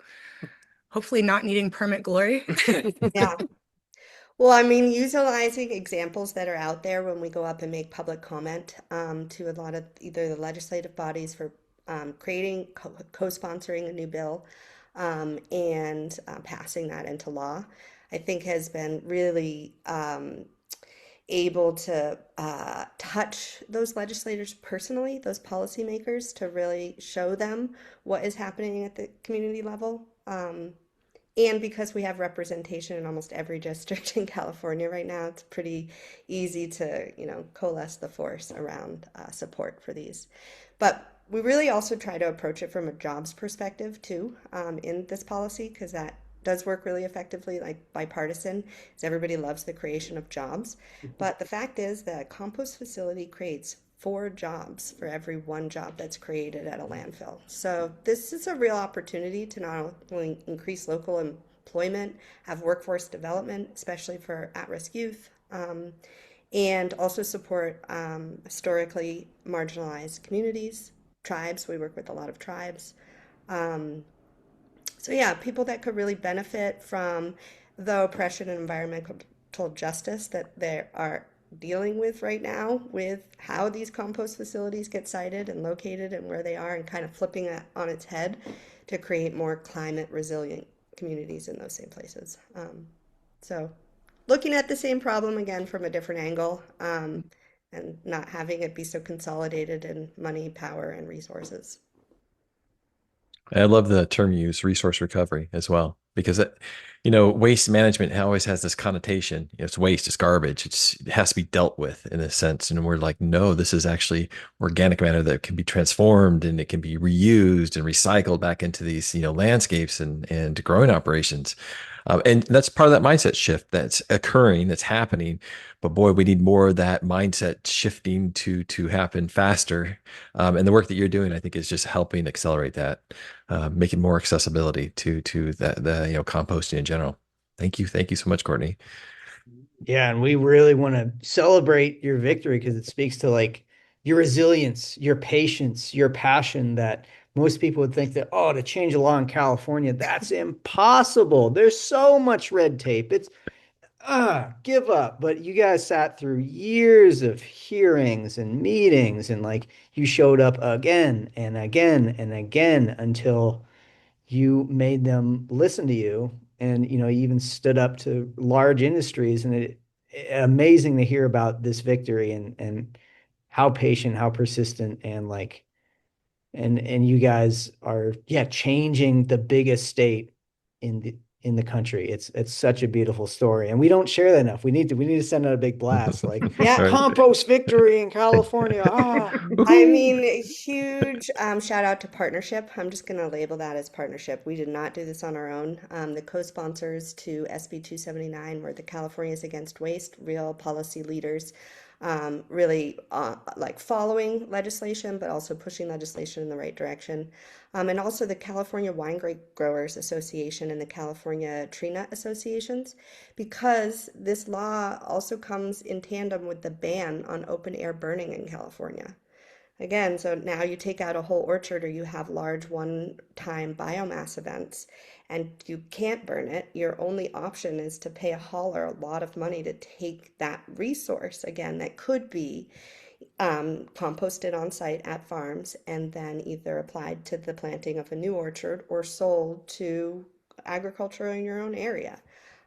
hopefully not needing permit glory. Yeah. Well, I mean, utilizing examples that are out there when we go up and make public comment to a lot of either the legislative bodies for creating, co-sponsoring a new bill and passing that into law, I think has been really able to touch those legislators personally, those policymakers, to really show them what is happening at the community level. And because we have representation in almost every district in California right now, it's pretty easy to, coalesce the force around support for these. But we really also try to approach it from a jobs perspective too, in this policy, because that does work really effectively, like bipartisan, because everybody loves the creation of jobs. But the fact is that a compost facility creates 4 jobs for every 1 job that's created at a landfill. So this is a real opportunity to not only increase local employment, have workforce development, especially for at-risk youth, and also support historically marginalized communities, tribes. We work with a lot of tribes. So yeah, people that could really benefit from the oppression and environmental justice that they are dealing with right now, with how these compost facilities get sited and located and where they are, and kind of flipping that on its head to create more climate resilient communities in those same places. So looking at the same problem again from a different angle, and not having it be so consolidated in money, power, and resources. I love the term you use, resource recovery, as well, because waste management always has this connotation. It's waste, it's garbage, it has to be dealt with in a sense. And we're like, no, this is actually organic matter that can be transformed and it can be reused and recycled back into these, landscapes and growing operations. And that's part of that mindset shift that's occurring, that's happening. But boy, we need more of that mindset shifting to happen faster. And the work that you're doing, I think, is just helping accelerate that, making more accessibility to the composting in general. Thank you so much, Kourtnii. Yeah, and we really want to celebrate your victory because it speaks to like your resilience, your patience, your passion that most people would think that, oh, to change a law in California, that's impossible. There's so much red tape. It's give up. But you guys sat through years of hearings and meetings and like you showed up again and again and again until you made them listen to you and you even stood up to large industries and amazing to hear about this victory and how patient, how persistent and like and you guys are changing the biggest state in the country. It's such a beautiful story and we don't share that enough. We need to send out a big blast like Yeah, All compost victory in California. I right. mean, a huge shout out to partnership. I'm just going to label that as partnership. We did not do this on our own. The co-sponsors to SB 279 were the Californians Against Waste, real policy leaders, really like following legislation, but also pushing legislation in the right direction. And also the California Wine Grape Growers Association and the California Tree Nut Associations, because this law also comes in tandem with the ban on open air burning in California. Again, so now you take out a whole orchard or you have large one-time biomass events and you can't burn it. Your only option is to pay a hauler a lot of money to take that resource, again, that could be composted on site at farms and then either applied to the planting of a new orchard or sold to agriculture in your own area.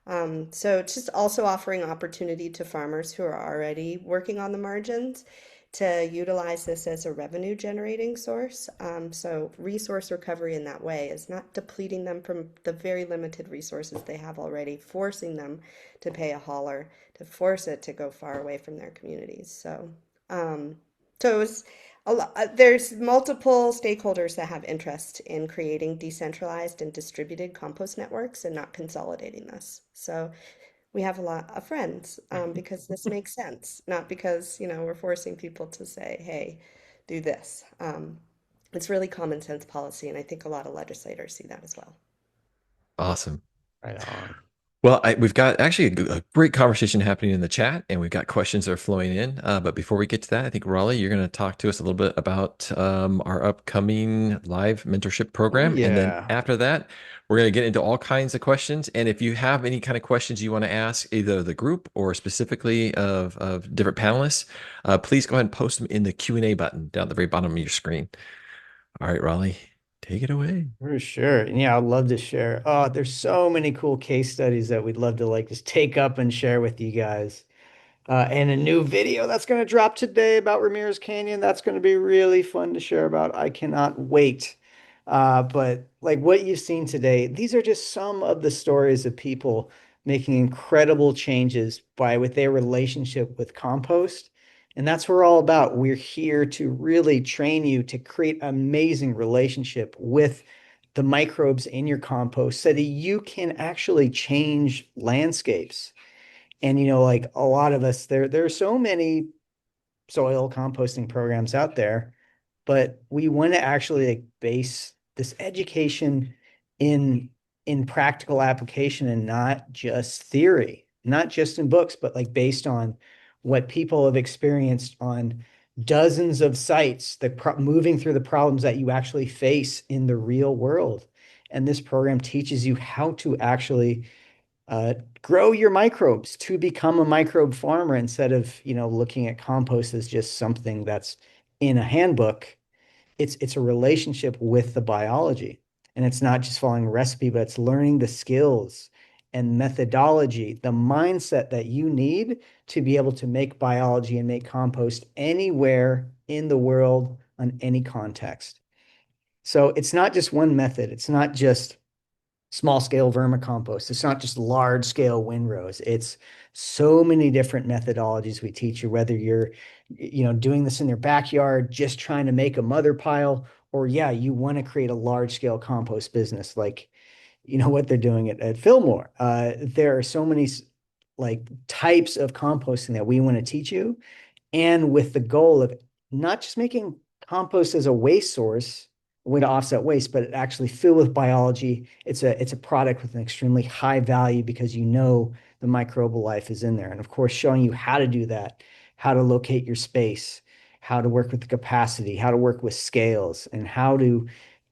So it's just also offering opportunity to farmers who are already working on the margins to utilize this as a revenue generating source. So resource recovery in that way is not depleting them from the very limited resources they have already, forcing them to pay a hauler, to force it to go far away from their communities. So it's there's multiple stakeholders that have interest in creating decentralized and distributed compost networks and not consolidating this. So we have a lot of friends because this makes sense, not because, we're forcing people to say, hey, do this. It's really common sense policy, and I think a lot of legislators see that as well. Awesome. Right on. Well, we've got actually a great conversation happening in the chat, and we've got questions that are flowing in. But before we get to that, I think Raleigh, you're going to talk to us a little bit about our upcoming live mentorship Oh program, and then yeah. after that, we're going to get into all kinds of questions. And if you have any kind of questions you want to ask, either the group or specifically of different panelists, please go ahead and post them in the Q&A button down at the very bottom of your screen. All right, Raleigh, take it away. For sure. And yeah, I'd love to share. Oh, there's so many cool case studies that we'd love to like just take up and share with you guys. And a new video that's going to drop today about Ramirez Canyon. That's going to be really fun to share about. I cannot wait. But like what you've seen today, these are just some of the stories of people making incredible changes by with their relationship with compost. And that's what we're all about. We're here to really train you to create amazing relationship with the microbes in your compost so that you can actually change landscapes. And like a lot of us, there are so many soil composting programs out there, but we want to actually like base this education in practical application and not just theory, not just in books, but like based on what people have experienced on dozens of sites, moving through the problems that you actually face in the real world. And this program teaches you how to actually uh, grow your microbes to become a microbe farmer instead of looking at compost as just something that's in a handbook. It's a relationship with the biology, and it's not just following a recipe, but it's learning the skills and methodology, the mindset that you need to be able to make biology and make compost anywhere in the world on any context. So it's not just one method. It's not just small scale vermicompost. It's not just large scale windrows. It's so many different methodologies we teach you, whether you're, doing this in your backyard, just trying to make a mother pile, or yeah, you want to create a large scale compost business, like, what they're doing at Fillmore. There are so many like types of composting that we want to teach you, and with the goal of not just making compost as a waste source, a way to offset waste, but it actually filled with biology. It's a product with an extremely high value because the microbial life is in there. And of course, showing you how to do that, how to locate your space, how to work with the capacity, how to work with scales, and how to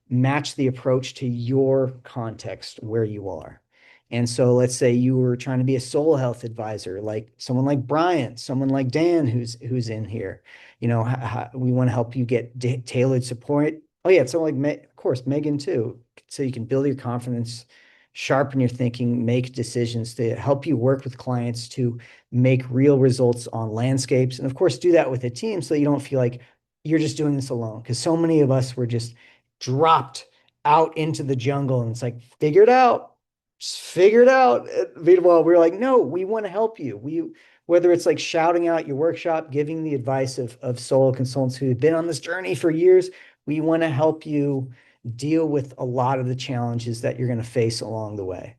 match the approach to your context where you are. And so let's say you were trying to be a soul health advisor, like someone like Brian, someone like Dan, who's in here. We want to help you get tailored support. Oh yeah, someone like of course Megan too, so you can build your confidence, sharpen your thinking, make decisions to help you work with clients to make real results on landscapes, and of course do that with a team so you don't feel like you're just doing this alone. Because so many of us were just dropped out into the jungle and it's like figure it out, just figure it out. Meanwhile, we're like, no, we want to help you. Whether it's like shouting out your workshop, giving the advice of solo consultants who have been on this journey for years, we want to help you deal with a lot of the challenges that you're going to face along the way.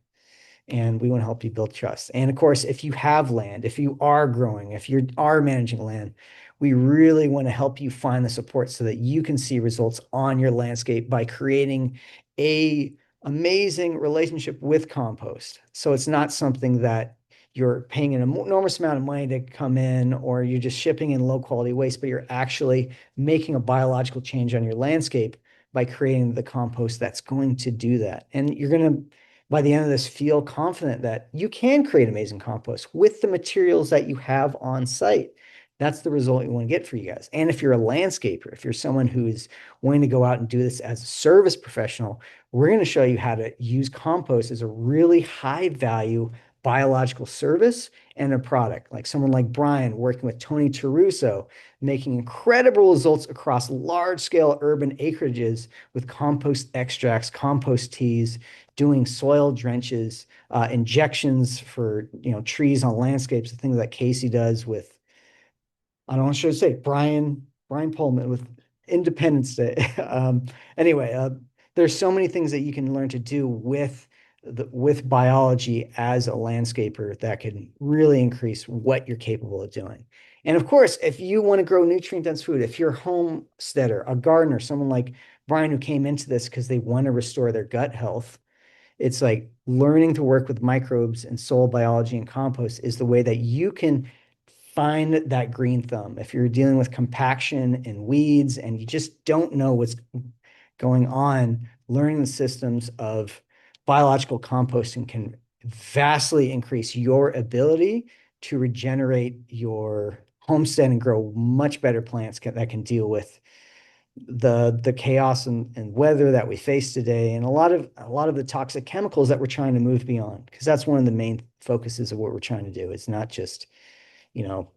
And we want to help you build trust. And of course, if you have land, if you are growing, if you are managing land, we really want to help you find the support so that you can see results on your landscape by creating a amazing relationship with compost. So it's not something that you're paying an enormous amount of money to come in, or you're just shipping in low quality waste, but you're actually making a biological change on your landscape by creating the compost that's going to do that. And you're going to, by the end of this, feel confident that you can create amazing compost with the materials that you have on site. That's the result you want to get for you guys. And if you're a landscaper, if you're someone who is wanting to go out and do this as a service professional, we're going to show you how to use compost as a really high value biological service and a product. Like someone like Brian working with Tony Taruso, making incredible results across large scale urban acreages with compost extracts, compost teas, doing soil drenches, injections for trees on landscapes, the things that Casey does with, I don't know what to say, Brian Pullman with Independence Day. Anyway, there's so many things that you can learn to do with with biology as a landscaper that can really increase what you're capable of doing. And of course, if you want to grow nutrient dense food, if you're a homesteader, a gardener, someone like Brian who came into this because they want to restore their gut health, it's like learning to work with microbes and soil biology and compost is the way that you can find that green thumb. If you're dealing with compaction and weeds and you just don't know what's going on, learning the systems of biological composting can vastly increase your ability to regenerate your homestead and grow much better plants that can deal with the chaos and weather that we face today, and a lot of the toxic chemicals that we're trying to move beyond, because that's one of the main focuses of what we're trying to do. It's not just, you know,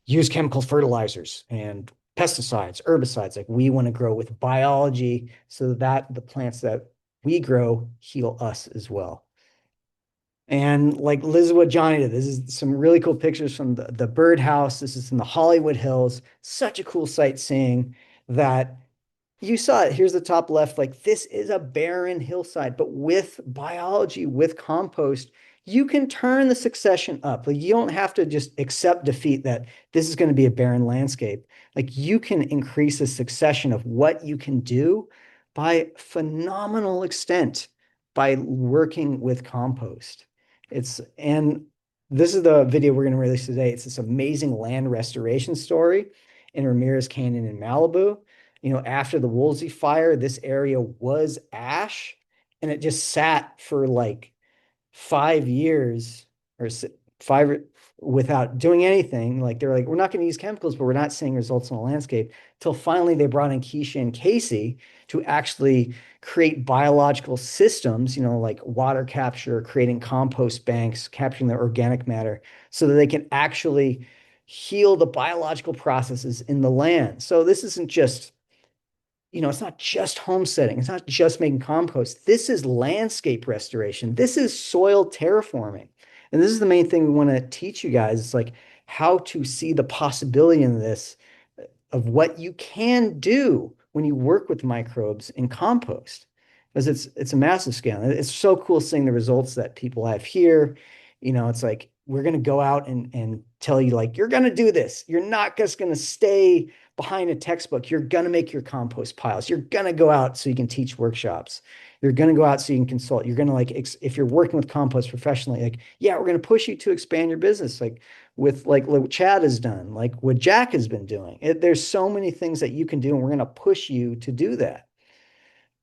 use chemical fertilizers and pesticides, herbicides. Like, we want to grow with biology so that the plants that we grow heal us as well. And like this is what Johnny did. This is some really cool pictures from the birdhouse. This is in the Hollywood Hills. Such a cool sightseeing that you saw it. Here's the top left. Like, this is a barren hillside, but with biology, with compost, you can turn the succession up. Like, you don't have to just accept defeat that this is going to be a barren landscape. Like, you can increase the succession of what you can do by phenomenal extent by working with compost. And this is the video we're going to release today. It's this amazing land restoration story in Ramirez Canyon in Malibu. After the Woolsey fire, this area was ash, and it just sat for like 5 years or five without doing anything. Like, they're like, we're not going to use chemicals, but we're not seeing results in the landscape. Till finally they brought in Keisha and Casey to actually create biological systems, like water capture, creating compost banks, capturing the organic matter, so that they can actually heal the biological processes in the land. So this isn't just it's not just homesteading. It's not just making compost. This is landscape restoration. This is soil terraforming. And this is the main thing we want to teach you guys. It's like how to see the possibility in this of what you can do when you work with microbes in compost. Because it's a massive scale. It's so cool seeing the results that people have here. It's like, we're going to go out and tell you, like, you're going to do this. You're not just going to stay behind a textbook. You're going to make your compost piles. You're going to go out so you can teach workshops. You're going to go out so you can consult. You're going to, like, if you're working with compost professionally, like, yeah, we're going to push you to expand your business, like what Chad has done, like what Jack has been doing. There's so many things that you can do, and we're going to push you to do that.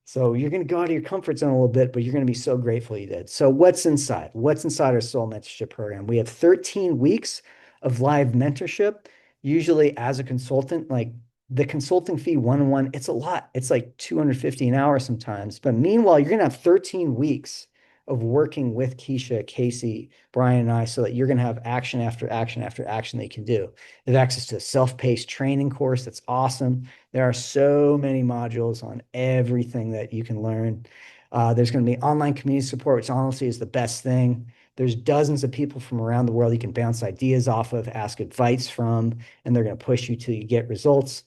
So you're going to go out of your comfort zone a little bit, but you're going to be so grateful you did. So what's inside? What's inside our soul mentorship program? We have 13 weeks of live mentorship, usually as a consultant. Like, the consulting fee one-on-one, it's a lot. It's like $250 an hour sometimes. But meanwhile, you're going to have 13 weeks of working with Keisha, Casey, Brian, and I, so that you're going to have action after action after action that you can do. You have access to a self-paced training course that's awesome. There are so many modules on everything that you can learn. There's going to be online community support, which honestly is the best thing. There's dozens of people from around the world you can bounce ideas off of, ask advice from, and they're going to push you till you get results.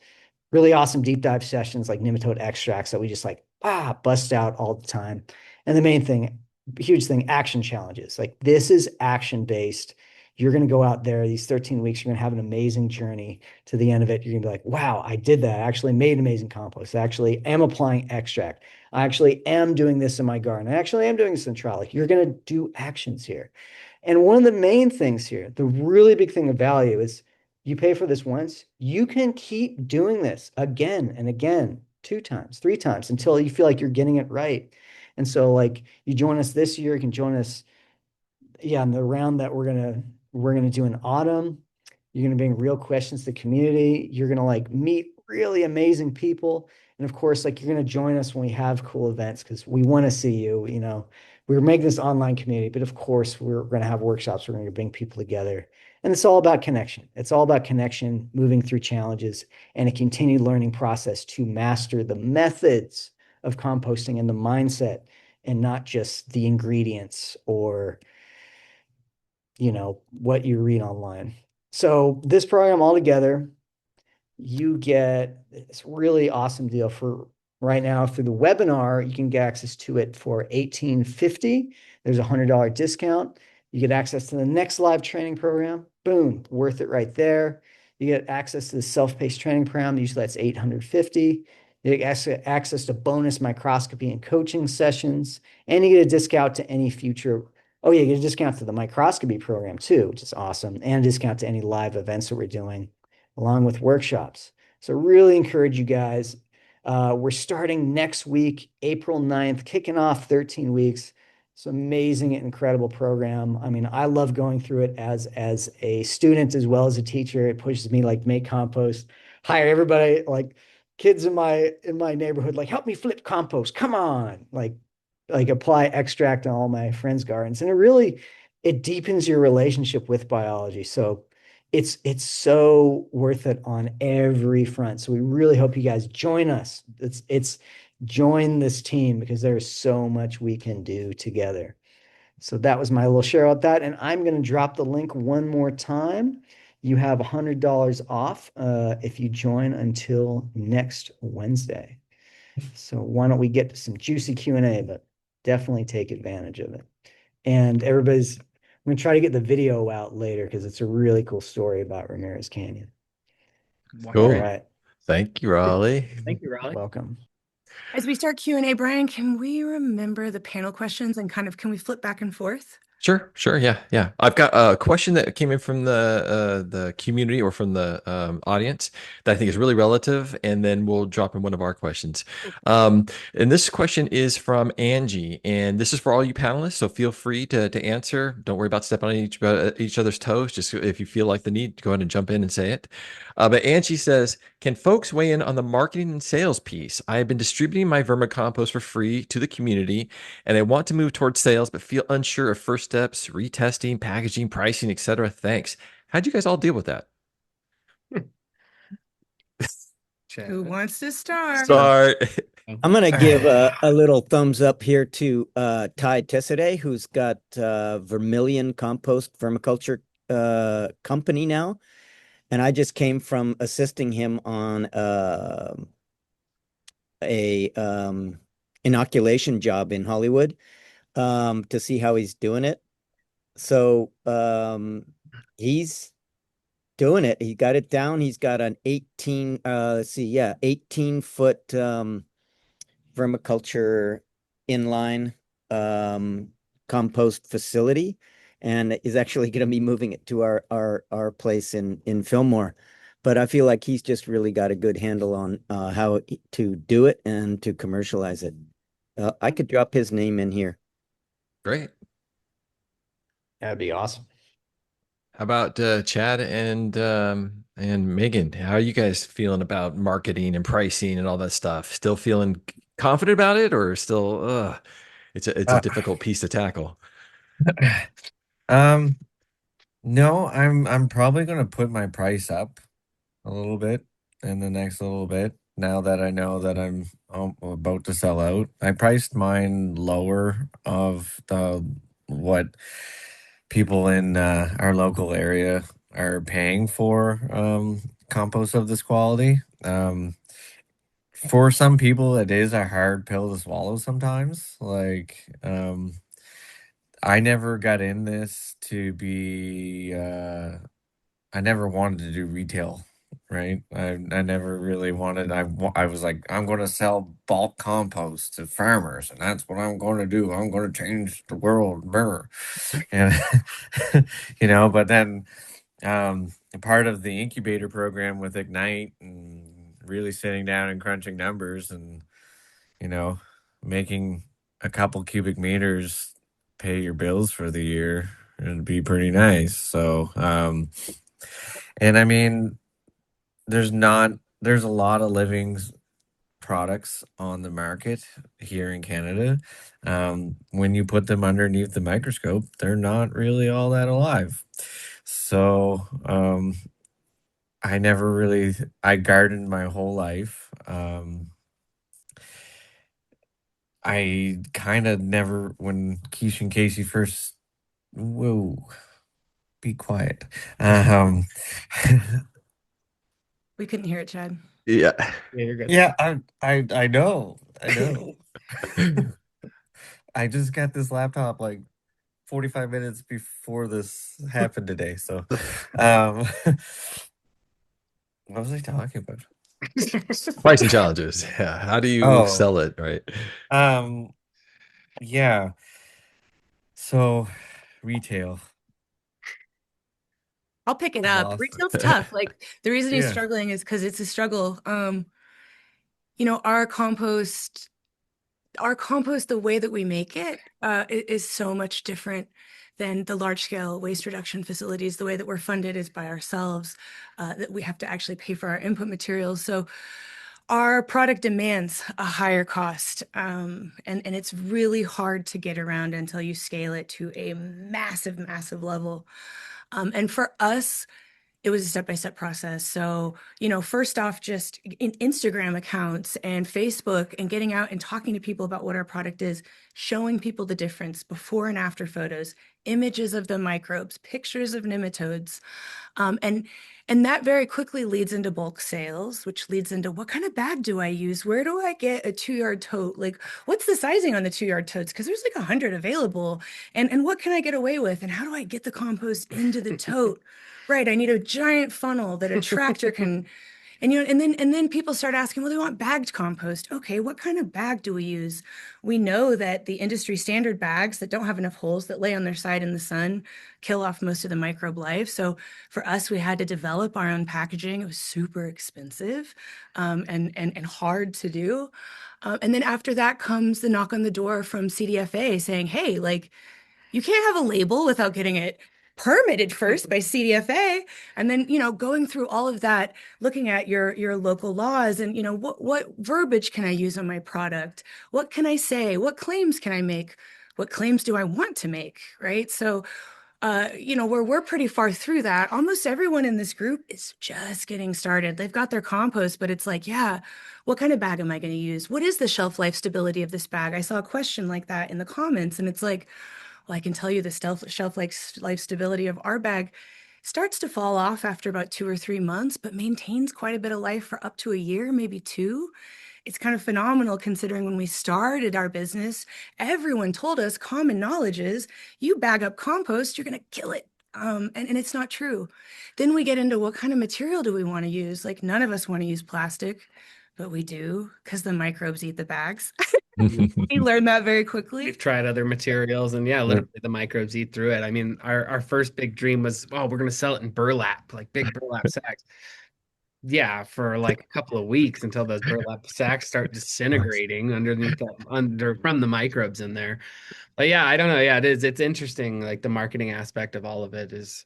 Really awesome deep dive sessions like nematode extracts that we just like bust out all the time. And the main thing, huge thing, action challenges. Like, this is action based. You're going to go out there these 13 weeks. You're going to have an amazing journey to the end of it. You're going to be like, wow, I did that. I actually made amazing compost. I actually am applying extract. I actually am doing this in my garden. I actually am doing this in trial. Like, you're going to do actions here. And one of the main things here, the really big thing of value, is you pay for this once, you can keep doing this again and again, 2 times, 3 times, until you feel like you're getting it right. And so, like, you join us this year, you can join us, in the round that we're gonna do in autumn. You're gonna bring real questions to the community. You're gonna, like, meet really amazing people. And of course, like, you're gonna join us when we have cool events, because we want to see you. We're making this online community, but of course we're gonna have workshops. We're gonna bring people together. And it's all about connection. It's all about connection, moving through challenges, and a continued learning process to master the methods of composting and the mindset, and not just the ingredients or what you read online. So this program altogether, you get this really awesome deal for right now through the webinar, you can get access to it for $18.50. There's a $100 discount. You get access to the next live training program. Boom, worth it right there. You get access to the self-paced training program. Usually that's $850. You get access to bonus microscopy and coaching sessions, and you get a discount to any future. Oh yeah, you get a discount to the microscopy program too, which is awesome, and a discount to any live events that we're doing, along with workshops. So really encourage you guys. We're starting next week, April 9th, kicking off 13 weeks. It's an amazing and incredible program. I mean, I love going through it as a student as well as a teacher. It pushes me like make compost, hire everybody, like kids in my neighborhood, like help me flip compost. Come on. Like apply extract on all my friends' gardens. And it deepens your relationship with biology. So it's so worth it on every front. So we really hope you guys join us. It's join this team because there's so much we can do together. So that was my little share about that. And I'm going to drop the link one more time. You have $100 off if you join until next Wednesday. So why don't we get to some juicy Q&A, but definitely take advantage of it. And I'm going to try to get the video out later because it's a really cool story about Ramirez Canyon. All Cool. right. Thank you, Raleigh. Thank you, Raleigh. Welcome. As we start Q&A, Brian, can we remember the panel questions and can we flip back and forth? Sure. Yeah. I've got a question that came in from the community or from the audience that I think is really relative, and then we'll drop in one of our questions. And this question is from Angie, and this is for all you panelists, so feel free to answer. Don't worry about stepping on each other's toes. Just if you feel like the need, go ahead and jump in and say it. But Angie says, can folks weigh in on the marketing and sales piece? I have been distributing my vermicompost for free to the community, and I want to move towards sales, but feel unsure of first steps, retesting, packaging, pricing, etc. Thanks. How'd you guys all deal with that? Who wants to start? I'm going to give a little thumbs up here to Ty Tessiday, who's got Vermilion Compost Vermiculture company now. And I just came from assisting him on a inoculation job in Hollywood to see how he's doing it. So he's doing it. He got it down. He's got an 18-foot vermiculture inline compost facility, and is actually going to be moving it to our place in Fillmore. But I feel like he's just really got a good handle on how to do it and to commercialize it. I could drop his name in here. Great. That'd be awesome. How about Chad and Megan? How are you guys feeling about marketing and pricing and all that stuff? Still feeling confident about it, or still it's a difficult piece to tackle? No, I'm probably gonna put my price up a little bit in the next little bit now that I know that I'm about to sell out. I priced mine lower of what people in our local area are paying for compost of this quality. For some people, it is a hard pill to swallow sometimes. Like, I never got in this to be, I never wanted to do retail, right? I never really wanted, I was like, I'm going to sell bulk compost to farmers, and that's what I'm going to do. I'm going to change the world. Brr. And, but then part of the incubator program with Ignite and really sitting down and crunching numbers and, making a couple cubic meters pay your bills for the year, it'd be pretty nice. So, and I mean, there's a lot of living products on the market here in Canada. When you put them underneath the microscope, they're not really all that alive. So, I gardened my whole life. I kind of never, when Keish and Casey first, whoa, be quiet. We couldn't hear it, Chad. Yeah. Yeah, you're good. Yeah, I know. I know. I just got this laptop like 45 minutes before this happened today. So, um, what was I talking about? Pricing challenges. Yeah. How do you Oh, sell it, right? um, yeah. So, retail I'll pick it up. lost it. Retail's tough. Like the reason he's Yeah. struggling is because it's a struggle. Our compost, the way that we make it, is so much different than the large scale waste reduction facilities. The way that we're funded is by ourselves, that we have to actually pay for our input materials. So our product demands a higher cost, and it's really hard to get around until you scale it to a massive, massive level. And for us, it was a step-by-step process. So, first off, just in Instagram accounts and Facebook and getting out and talking to people about what our product is, showing people the difference, before and after photos, images of the microbes, pictures of nematodes. And that very quickly leads into bulk sales, which leads into what kind of bag do I use? Where do I get a 2-yard tote? Like, what's the sizing on the 2-yard totes? Because there's like 100 available. And what can I get away with? And how do I get the compost into the tote? Right, I need a giant funnel that a tractor can. And then people start asking, well, they want bagged compost. Okay, what kind of bag do we use? We know that the industry standard bags that don't have enough holes, that lay on their side in the sun, kill off most of the microbe life. So for us, we had to develop our own packaging. It was super expensive, and hard to do. And then after that comes the knock on the door from CDFA saying, hey, like, you can't have a label without getting it permitted first by CDFA. And then, going through all of that, looking at your local laws and, what verbiage can I use on my product? What can I say? What claims can I make? What claims do I want to make? Right. So, where we're pretty far through that, almost everyone in this group is just getting started. They've got their compost, but it's like, yeah, what kind of bag am I going to use? What is the shelf life stability of this bag? I saw a question like that in the comments, and it's like, well, I can tell you the shelf life stability of our bag starts to fall off after about 2 or 3 months, but maintains quite a bit of life for up to a year, maybe two. It's kind of phenomenal considering when we started our business, everyone told us common knowledge is you bag up compost, you're going to kill it. And it's not true. Then we get into what kind of material do we want to use? Like, none of us want to use plastic, but we do because the microbes eat the bags. We learned that very quickly. We've tried other materials, and yeah, literally the microbes eat through it. I mean, our first big dream was, oh, we're gonna sell it in burlap, like big burlap sacks. Yeah, for like a couple of weeks until those burlap sacks start disintegrating underneath from the microbes in there. But yeah, I don't know. Yeah, it is. It's interesting. Like the marketing aspect of all of it is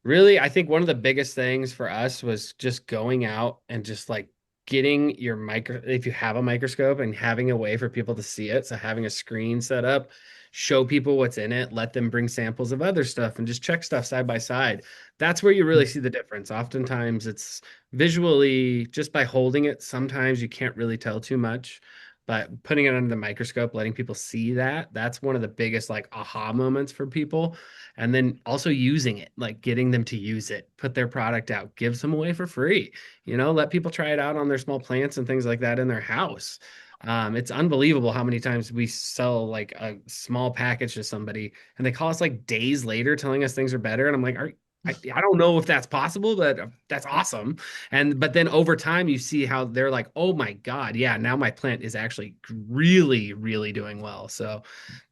really, I think one of the biggest things for us was just going out and just like getting your if you have a microscope and having a way for people to see it. So having a screen set up, show people what's in it, let them bring samples of other stuff and just check stuff side by side. That's where you really see the difference. Oftentimes it's visually just by holding it. Sometimes you can't really tell too much. But putting it under the microscope, letting people see that, that's one of the biggest like aha moments for people. And then also using it, like getting them to use it, put their product out, give some away for free, let people try it out on their small plants and things like that in their house. It's unbelievable how many times we sell like a small package to somebody and they call us like days later telling us things are better. And I'm like, I don't know if that's possible, but that's awesome. But then over time, you see how they're like, oh my God, yeah, now my plant is actually really, really doing well. So,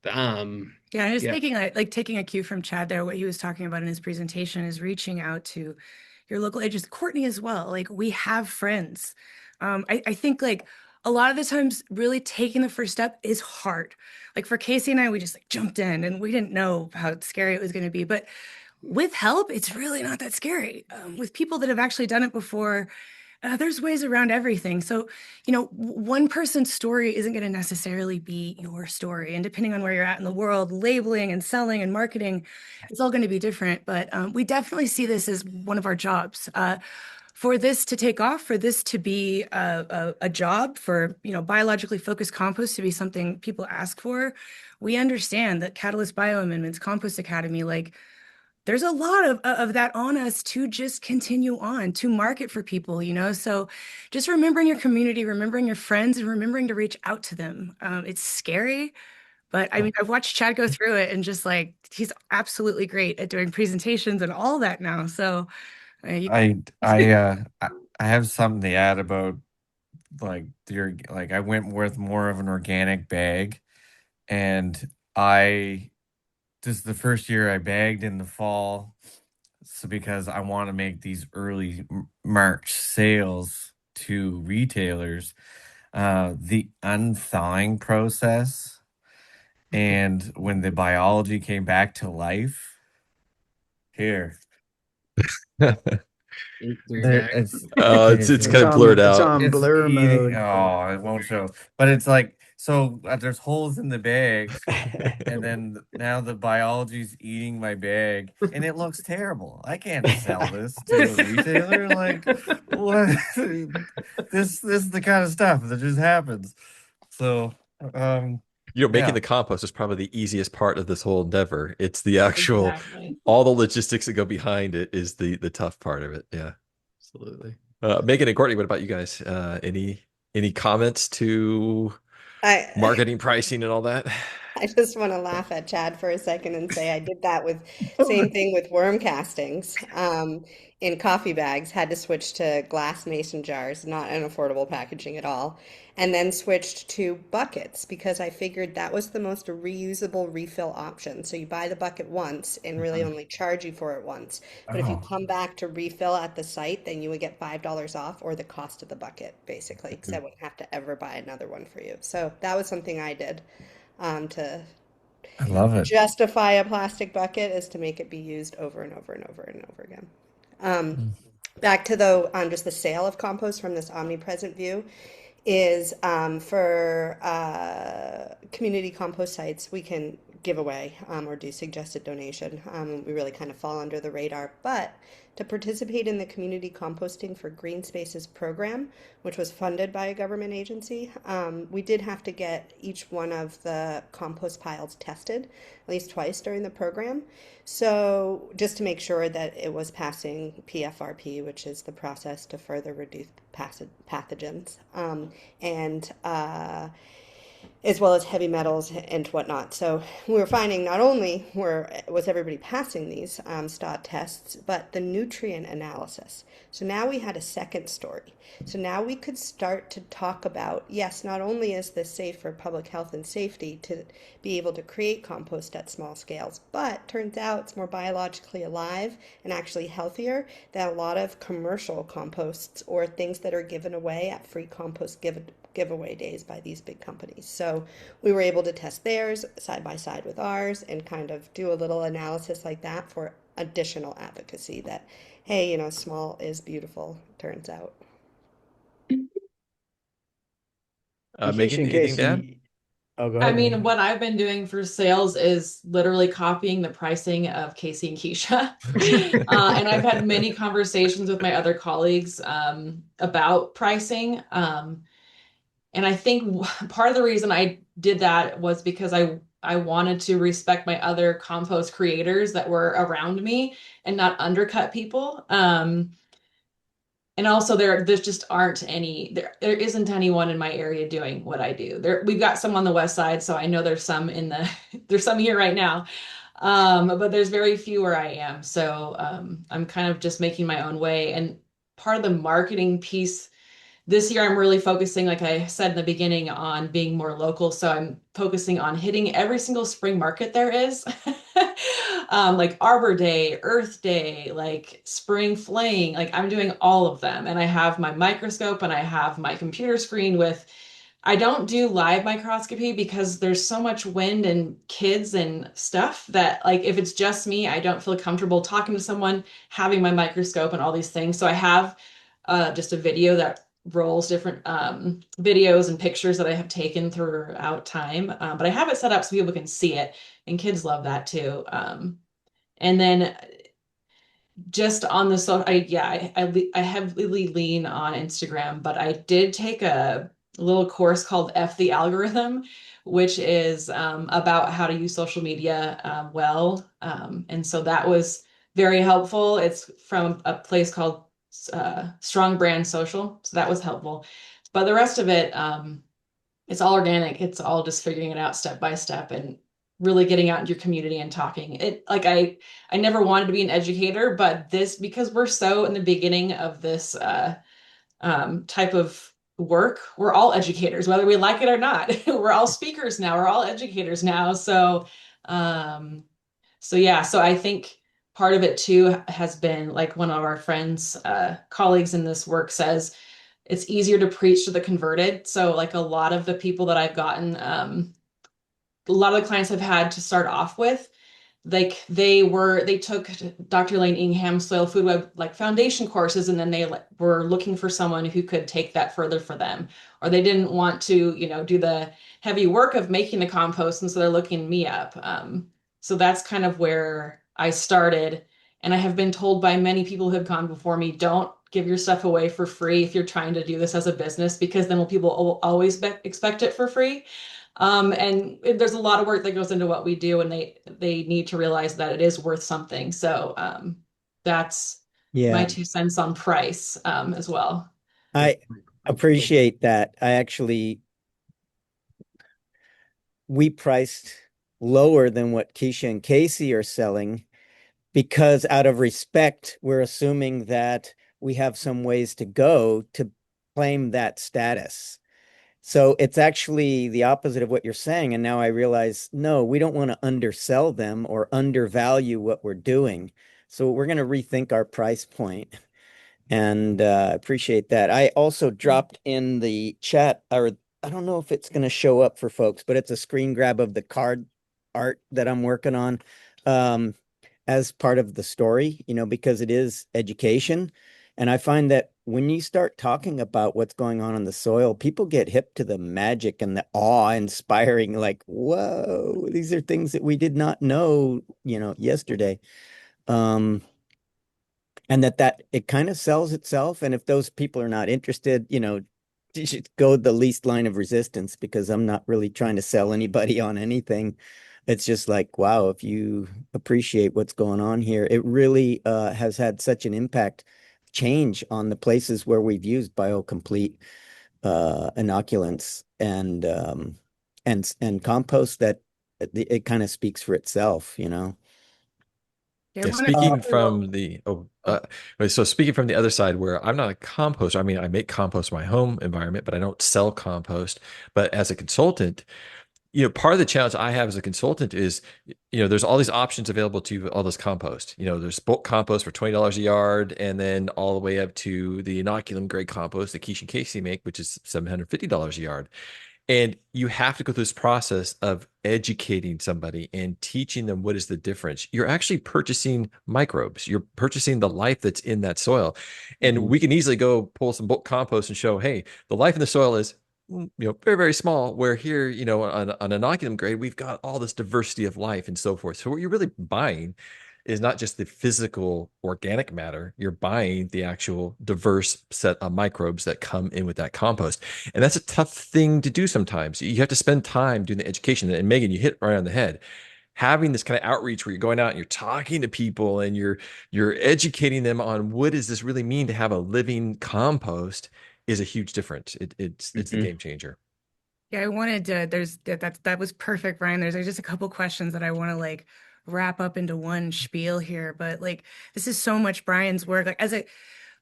Yeah, and just yeah. taking a cue from Chad there, what he was talking about in his presentation is reaching out to your local agents, Kourtnii as well. Like, we have friends. I think like a lot of the times really taking the first step is hard. Like for Casey and I, we just like jumped in and we didn't know how scary it was going to be. But with help, it's really not that scary. With people that have actually done it before, there's ways around everything. So, one person's story isn't going to necessarily be your story. And depending on where you're at in the world, labeling and selling and marketing, it's all going to be different. But we definitely see this as one of our jobs. For this to take off, for this to be a job, for biologically focused compost to be something people ask for, we understand that Catalyst Bioamendments, Compost Academy, like there's a lot of that on us to just continue on to market for people, you know? So just remembering your community, remembering your friends, and remembering to reach out to them. It's scary, but I mean, I've watched Chad go through it and just like, he's absolutely great at doing presentations and all that now. So you I I uh I I have something to add about like I went with more of an organic bag, and I this is the first year I bagged in the fall, so because I want to make these early March sales to retailers, the unthawing process and when the biology came back to life here. Ink through your There, bag. It's it's kind of blurred It's out. on it's blur eating. mode. Oh, it won't show. But it's like so. There's holes in the bags, and then now the biology's eating my bag, and it looks terrible. I can't sell this to a retailer. Like, what? This is the kind of stuff that just happens. So, Making yeah, the compost is probably the easiest part of this whole endeavor. It's the actual, Exactly. all the logistics that go behind it is the tough part of it. Yeah. Absolutely. Megan and Courtney, what about you guys? Any comments to I marketing, pricing, and all that? I just want to laugh at Chad for a second and say I did that with same thing with worm castings in coffee bags, had to switch to glass mason jars, not an affordable packaging at all, and then switched to buckets because I figured that was the most reusable refill option. So you buy the bucket once and really Mhm. only charge you for it once. But if you Oh, come back to refill at the site, then you would get $5 off or the cost of the bucket, basically, because I wouldn't have to ever buy another one for you. So that was something I did to I love it. justify a plastic bucket is to make it be used over and over and over and over again. Um, Mm. Back to the just the sale of compost from this omnipresent view is for community compost sites we can give away or do suggested donation. We really kind of fall under the radar, but to participate in the community composting for green spaces program, which was funded by a government agency, we did have to get each one of the compost piles tested at least twice during the program. So just to make sure that it was passing PFRP, which is the process to further reduce pathogens, and as well as heavy metals and whatnot. So we were finding not only was everybody passing these STOT tests, but the nutrient analysis. So now we had a second story. So now we could start to talk about, yes, not only is this safe for public health and safety to be able to create compost at small scales, but turns out it's more biologically alive and actually healthier than a lot of commercial composts or things that are given away at free compost giveaway days by these big companies. So we were able to test theirs side by side with ours and kind of do a little analysis like that for additional advocacy that, hey, small is beautiful, turns out. Keisha, Megan, in anything case to add? you, oh, go I ahead, mean, Megan. what I've been doing for sales is literally copying the pricing of Casey and Keisha. And I've had many conversations with my other colleagues about pricing. And I think part of the reason I did that was because I wanted to respect my other compost creators that were around me and not undercut people. And also there's just aren't any there isn't anyone in my area doing what I do. We've got some on the west side, so I know there's some in the there's some here right now. But there's very few where I am. So I'm kind of just making my own way. And part of the marketing piece this year, I'm really focusing, like I said in the beginning, on being more local. So I'm focusing on hitting every single spring market there is, like Arbor Day, Earth Day, like Spring Fling. Like I'm doing all of them. And I have my microscope and I have my computer screen with, I don't do live microscopy because there's so much wind and kids and stuff that, like, if it's just me, I don't feel comfortable talking to someone, having my microscope and all these things. So I have just a video that rolls different videos and pictures that I have taken throughout time. But I have it set up so people can see it, and kids love that too. And then just on the so I heavily lean on Instagram, but I did take a little course called F the Algorithm, which is about how to use social media well. And so that was very helpful. It's from a place called Strong Brand Social, so that was helpful. But the rest of it, it's all organic. It's all just figuring it out step by step and really getting out into your community and talking. It like I never wanted to be an educator, but this because we're so in the beginning of this type of work, we're all educators, whether we like it or not. We're all speakers now. We're all educators now. Um, so yeah, so I think part of it too has been like one of our friends, colleagues in this work says it's easier to preach to the converted. So like a lot of the people that I've gotten, a lot of the clients I've had to start off with, like they took Dr. Elaine Ingham's soil food web like foundation courses, and then they were looking for someone who could take that further for them, or they didn't want to, do the heavy work of making the compost, and so they're looking me up. So that's kind of where I started, and I have been told by many people who have gone before me, don't give your stuff away for free if you're trying to do this as a business, because then people will always expect it for free. And there's a lot of work that goes into what we do, and they need to realize that it is worth something. So that's my Yeah, 2 cents on price as well. I appreciate that. We priced lower than what Keisha and Casey are selling because out of respect, we're assuming that we have some ways to go to claim that status. So it's actually the opposite of what you're saying. And now I realize, no, we don't want to undersell them or undervalue what we're doing. So we're going to rethink our price point. And appreciate that. I also dropped in the chat, or I don't know if it's going to show up for folks, but it's a screen grab of the card art that I'm working on as part of the story, because it is education. And I find that when you start talking about what's going on in the soil, people get hip to the magic and the awe-inspiring, like, whoa, these are things that we did not know, yesterday. And that it kind of sells itself. And if those people are not interested, you should go the least line of resistance, because I'm not really trying to sell anybody on anything. It's just like, wow, if you appreciate what's going on here, it really has had such an impact change on the places where we've used biocomplete inoculants and compost, that it kind of speaks for itself. Yeah, I Yeah, want to speaking follow. from the so speaking from the other side, where I'm not a composter. I mean, I make compost in my home environment, but I don't sell compost. But as a consultant, part of the challenge I have as a consultant is, there's all these options available to you, all this compost. There's bulk compost for $20 a yard, and then all the way up to the inoculum grade compost that Keish and Casey make, which is $750 a yard. And you have to go through this process of educating somebody and teaching them what is the difference. You're actually purchasing microbes. You're purchasing the life that's in that soil. And we can easily go pull some bulk compost and show, hey, the life in the soil is, very, very small. Where here, on inoculum grade, we've got all this diversity of life and so forth. So what you're really buying is not just the physical organic matter, you're buying the actual diverse set of microbes that come in with that compost. And that's a tough thing to do sometimes. You have to spend time doing the education. And Megan, you hit right on the head. Having this kind of outreach where you're going out and you're talking to people and you're educating them on what does this really mean to have a living compost is a huge difference. It's the game changer. Yeah, I wanted to, that was perfect, Brian. There's just a couple questions that I want to like wrap up into one spiel here, but like this is so much Brian's work. Like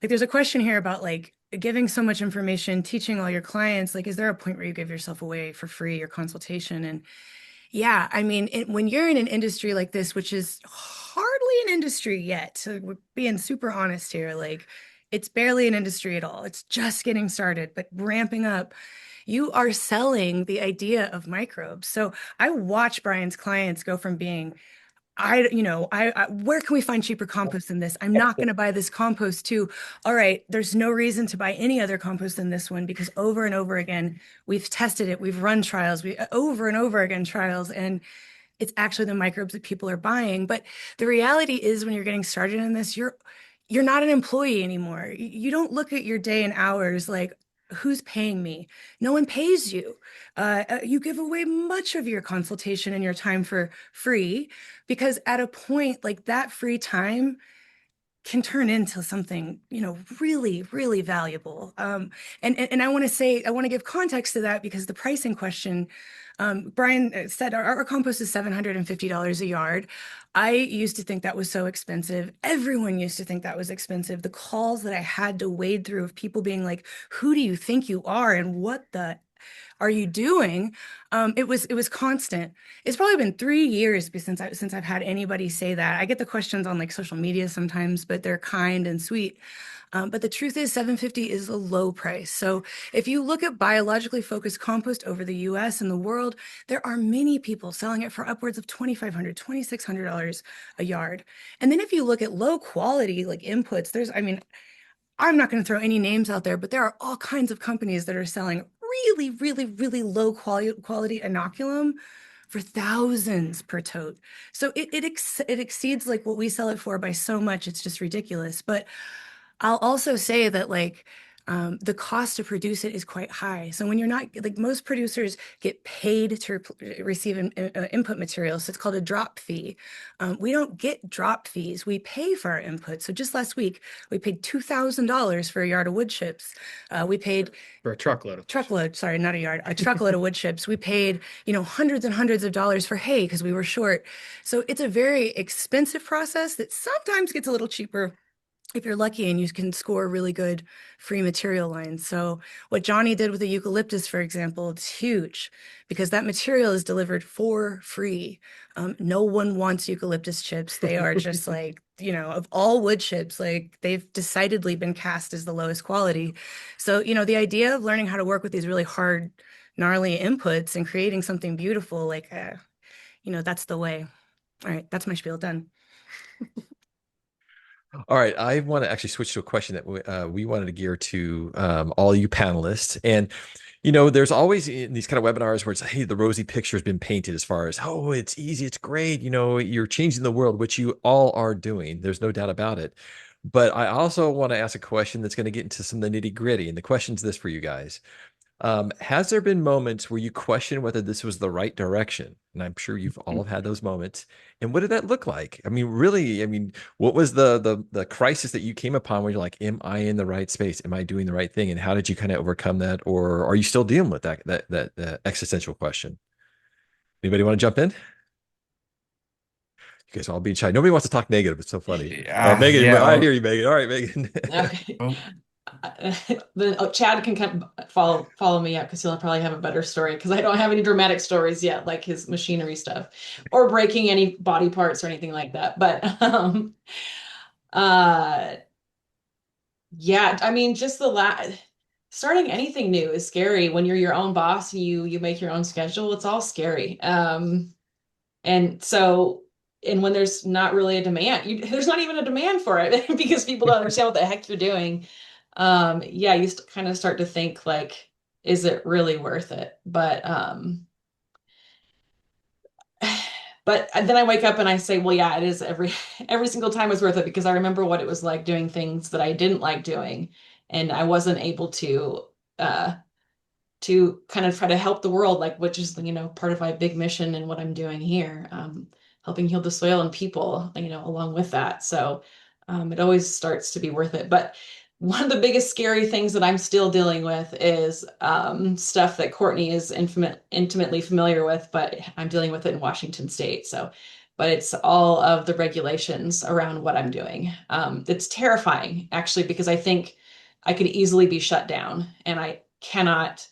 there's a question here about like giving so much information, teaching all your clients. Like, is there a point where you give yourself away for free or consultation? And yeah, I mean, when you're in an industry like this, which is hardly an industry yet, so we're being super honest here, like it's barely an industry at all. It's just getting started, but ramping up. You are selling the idea of microbes. So I watch Brian's clients go from being where can we find cheaper compost than this? I'm not going to buy this compost too. All right, there's no reason to buy any other compost than this one, because over and over again, we've tested it, we've run trials, we over and over again trials, and it's actually the microbes that people are buying. But the reality is, when you're getting started in this, you're not an employee anymore. You don't look at your day and hours like, who's paying me? No one pays you. You give away much of your consultation and your time for free because at a point like that free time can turn into something, really, really valuable. And I want to say, I want to give context to that because the pricing question, Brian said our compost is $750 a yard. I used to think that was so expensive. Everyone used to think that was expensive. The calls that I had to wade through of people being like, who do you think you are? And what the are you doing? It was constant. It's probably been 3 years since I've had anybody say that. I get the questions on like social media sometimes, but they're kind and sweet. But the truth is, 750 is a low price. So if you look at biologically focused compost over the US and the world, there are many people selling it for upwards of $2,500, $2,600 a yard. And then if you look at low quality like inputs, I'm not going to throw any names out there, but there are all kinds of companies that are selling really, really, really low quality inoculum for thousands per tote. So it exceeds like what we sell it for by so much. It's just ridiculous. But I'll also say that the cost to produce it is quite high. So when you're not like most producers get paid to receive input materials, so it's called a drop fee. We don't get drop fees. We pay for our input. So just last week we paid $2,000 for a yard of wood chips. We paid For a truckload. Sorry, not a yard, a truckload of wood chips. We paid, hundreds and hundreds of dollars for hay because we were short. So it's a very expensive process that sometimes gets a little cheaper if you're lucky and you can score really good free material lines. So what Johnny did with the eucalyptus, for example, it's huge because that material is delivered for free. No one wants eucalyptus chips. They are just like, of all wood chips, like they've decidedly been cast as the lowest quality. So, the idea of learning how to work with these really hard, gnarly inputs and creating something beautiful, that's the way. All right, that's my spiel done. All right, I want to actually switch to a question that we wanted to gear to all you panelists. And, there's always in these kind of webinars where it's, hey, the rosy picture has been painted as far as, oh, it's easy, it's great, you're changing the world, which you all are doing. There's no doubt about it. But I also want to ask a question that's going to get into some of the nitty gritty. And the question's this for you guys. Has there been moments where you question whether this was the right direction? And I'm sure you've all had those moments. And what did that look like? I mean, really, what was the crisis that you came upon where you're like, am I in the right space? Am I doing the right thing? And how did you kind of overcome that? Or are you still dealing with that existential question? Anybody want to jump in? You guys are all being shy. Nobody wants to talk negative. It's so funny. Megan, Yeah. I hear you, Megan. All right, Megan. Okay. Oh, Then Chad can come follow me up because he'll probably have a better story because I don't have any dramatic stories yet, like his machinery stuff or breaking any body parts or anything like that. But uh, yeah, I mean, just starting anything new is scary when you're your own boss and you make your own schedule. It's all scary. And so, and when there's not really a demand, there's not even a demand for it because people don't understand what the heck you're doing. Yeah, you kind of start to think like, is it really worth it? But then I wake up and I say, well, yeah, it is every single time was worth it because I remember what it was like doing things that I didn't like doing, and I wasn't able uh to kind of try to help the world, like which is part of my big mission and what I'm doing here, helping heal the soil and people, along with that. So it always starts to be worth it. But one of the biggest scary things that I'm still dealing with is stuff that Kourtnii is intimately familiar with, but I'm dealing with it in Washington State. So, but it's all of the regulations around what I'm doing. It's terrifying, actually, because I think I could easily be shut down, and I cannot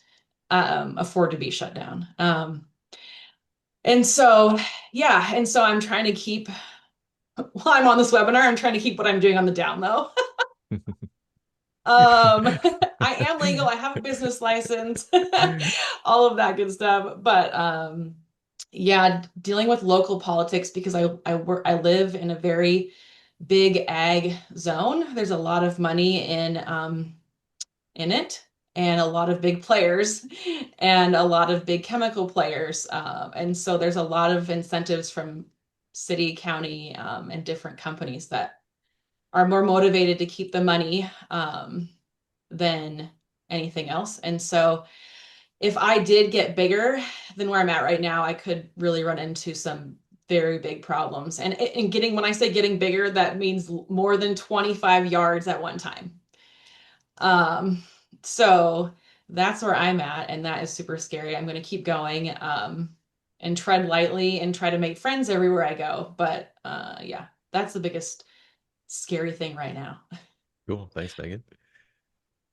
afford to be shut down. And so, yeah, and so I'm trying to keep, while I'm on this webinar, I'm trying to keep what I'm doing on the down low. I am legal. I have a business license, all of that good stuff. But yeah, dealing with local politics because I live in a very big ag zone. There's a lot of money in it, and a lot of big players and a lot of big chemical players. And so there's a lot of incentives from city, county, and different companies that are more motivated to keep the money than anything else. And so if I did get bigger than where I'm at right now, I could really run into some very big problems. And getting, when I say getting bigger, that means more than 25 yards at one time. So that's where I'm at, and that is super scary. I'm going to keep going, and tread lightly and try to make friends everywhere I go. But yeah, that's the biggest scary thing right now. Cool. Thanks, Megan.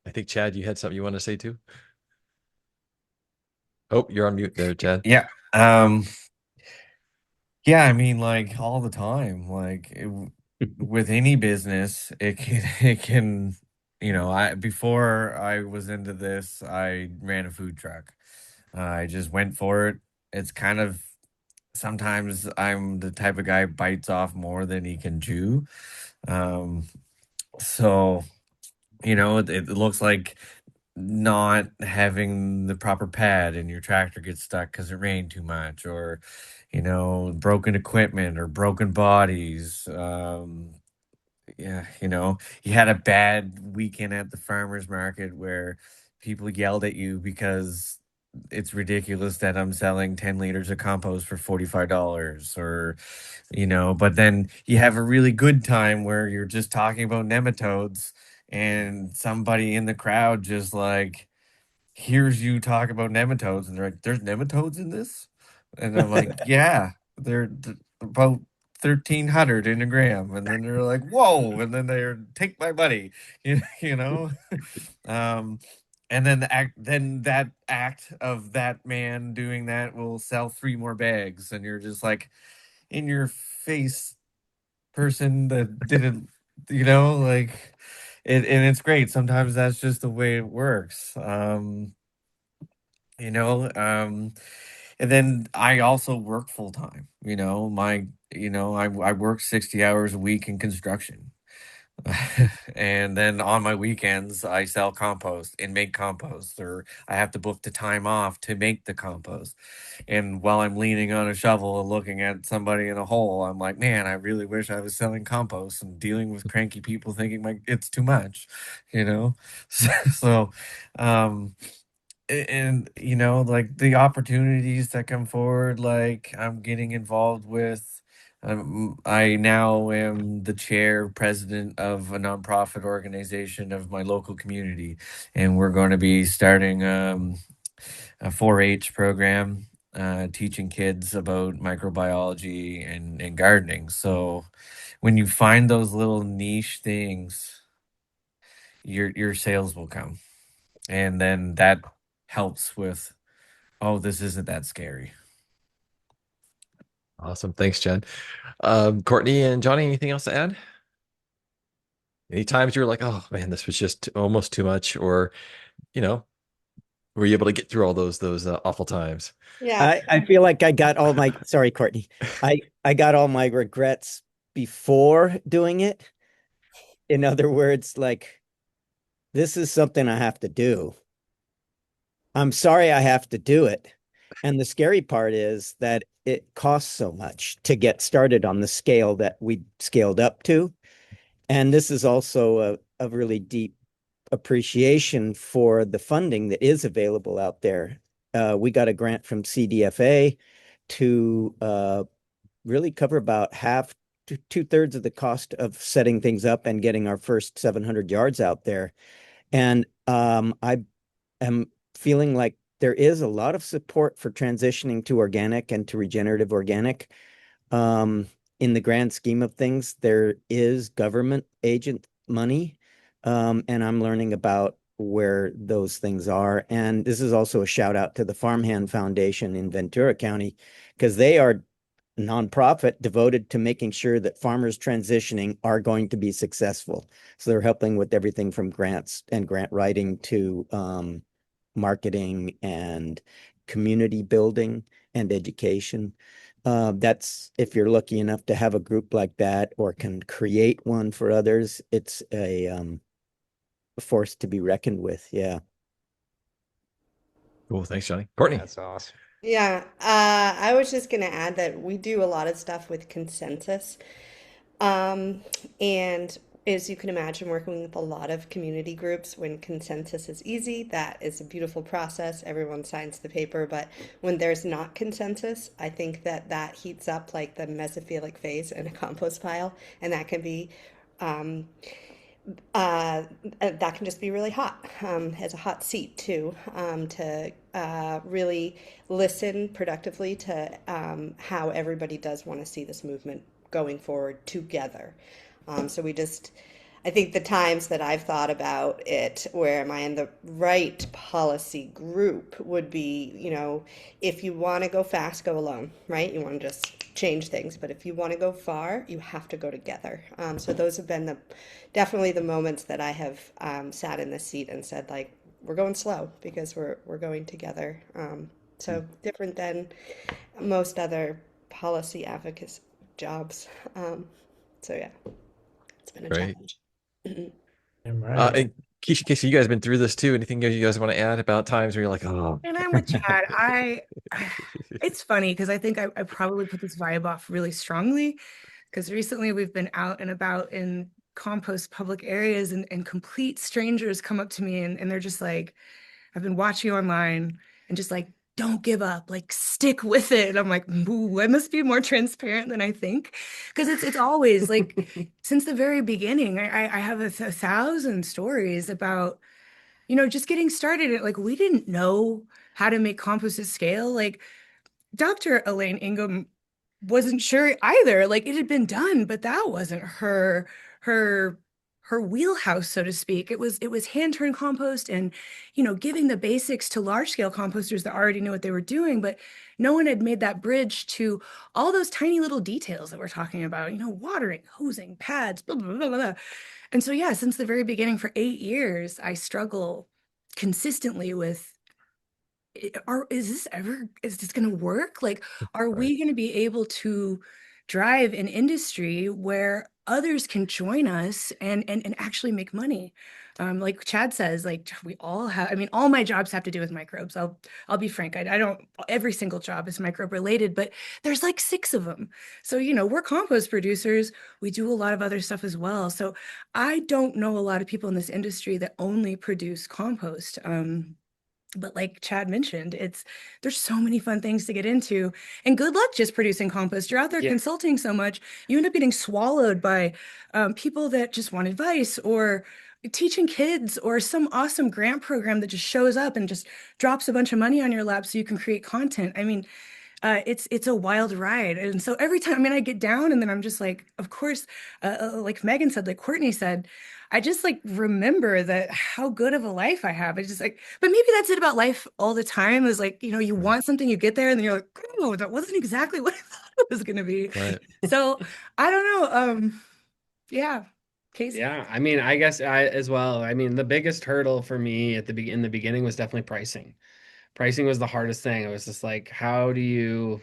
I think Chad, you had something you want to say too? Oh, you're on mute there, Chad. Yeah. Yeah, I mean, like all the time, with any business, it can, it can, before I was into this, I ran a food truck. I just went for it. It's kind of, sometimes I'm the type of guy bites off more than he can chew. Um, so, it looks like not having the proper pad and your tractor gets stuck because it rained too much, or broken equipment or broken bodies. Yeah, you had a bad weekend at the farmers market where people yelled at you because it's ridiculous that I'm selling 10 liters of compost for $45, or but then you have a really good time where you're just talking about nematodes, and somebody in the crowd just like hears you talk about nematodes, and they're like, "There's nematodes in this?" And I'm like, "Yeah, they're about 1,300 in a gram." And then they're like, "Whoa!" And then they're, "Take my money," you know. Um, and then that act of that man doing that will sell 3 more bags, and you're just like, in your face, person that didn't, like it. And it's great. Sometimes that's just the way it works. you know um and then I also work full time. I work 60 hours a week in construction. And then on my weekends I sell compost and make compost, or I have to book the time off to make the compost. And while I'm leaning on a shovel and looking at somebody in a hole, I'm like, man, I really wish I was selling compost and dealing with cranky people thinking it's too much, you know so um and like the opportunities that come forward, like I'm getting involved with. I now am the chair president of a nonprofit organization of my local community, and we're going to be starting a 4-H program, teaching kids about microbiology and gardening. So when you find those little niche things, your sales will come, and then that helps with, oh, this isn't that scary. Awesome. Thanks, Chad. Kourtnii and Johnny, anything else to add? Any times you were like, oh man, this was just almost too much, or you know, were you able to get through all those awful times? Yeah. I feel like I got all my sorry, Kourtnii. I got all my regrets before doing it. In other words, like this is something I have to do. I'm sorry I have to do it. And the scary part is that it costs so much to get started on the scale that we scaled up to. And this is also a really deep appreciation for the funding that is available out there. We got a grant from CDFA to really cover about half to 2/3 of the cost of setting things up and getting our first 700 yards out there. And I am feeling like there is a lot of support for transitioning to organic and to regenerative organic. Um, in the grand scheme of things, there is government agent money, and I'm learning about where those things are. And this is also a shout out to the Farmhand Foundation in Ventura County, because they are a nonprofit devoted to making sure that farmers transitioning are going to be successful. So they're helping with everything from grants and grant writing to marketing and community building and education. That's if you're lucky enough to have a group like that or can create one for others, it's a force to be reckoned with. Yeah. Cool. Thanks, Johnny. Kourtnii. That's awesome. Yeah, I was just going to add that we do a lot of stuff with consensus. And is you can imagine working with a lot of community groups when consensus is easy. That is a beautiful process. Everyone signs the paper. But when there's not consensus, I think that that heats up like the mesophilic phase in a compost pile. And that can be um, that can just be really hot, as a hot seat too, to really listen productively to how everybody does want to see this movement going forward together. So we just, I think the times that I've thought about it, where am I in the right policy group, would be, if you want to go fast, go alone, right? You want to just change things, but if you want to go far, you have to go together. So those have been definitely the moments that I have sat in this seat and said, like, we're going slow because we're going together. So different than most other policy advocacy jobs. So yeah, it's been a Right. challenge. Right. And Keisha, you guys have been through this too. Anything you guys want to add about times where you're like, oh, And I'm with Chad. It's funny because I think I probably put this vibe off really strongly because recently we've been out and about in compost public areas and complete strangers come up to me and they're just like, I've been watching you online and just like, don't give up, like stick with it. And I'm like, ooh, I must be more transparent than I think. Because it's always like since the very beginning, I have a thousand stories about just getting started. Like we didn't know how to make compost at scale. Like Dr. Elaine Ingham wasn't sure either. Like it had been done, but that wasn't her her wheelhouse, so to speak. It was hand turn compost and giving the basics to large scale composters that already knew what they were doing, but no one had made that bridge to all those tiny little details that we're talking about, watering, hosing, pads, blah, blah, blah, blah. And so yeah, since the very beginning for 8 years, I struggle consistently with is this going to work? Like, are right. we going to be able to drive an industry where others can join us and actually make money? Like Chad says, like we all have, I mean, all my jobs have to do with microbes. I'll be frank. I don't, every single job is microbe related, but there's like 6 of them. So, we're compost producers. We do a lot of other stuff as well. So I don't know a lot of people in this industry that only produce compost. But like Chad mentioned, there's so many fun things to get into. And good luck just producing compost. You're out there Yeah. consulting so much, you end up getting swallowed by people that just want advice or teaching kids or some awesome grant program that just shows up and just drops a bunch of money on your lap so you can create content. I mean, it's a wild ride. And so every time, I mean, I get down and then I'm just like, of course, like Megan said, like Kourtnii said, I just like remember that how good of a life I have. I just like, but maybe that's it about life all the time is like, you want something, you get there and then you're like, oh, that wasn't exactly what I thought it was going to be. Right. So I don't know. Yeah, Casey. Yeah, I mean, I guess I as well. I mean, the biggest hurdle for me in the beginning was definitely pricing. Pricing was the hardest thing. It was just like, how do you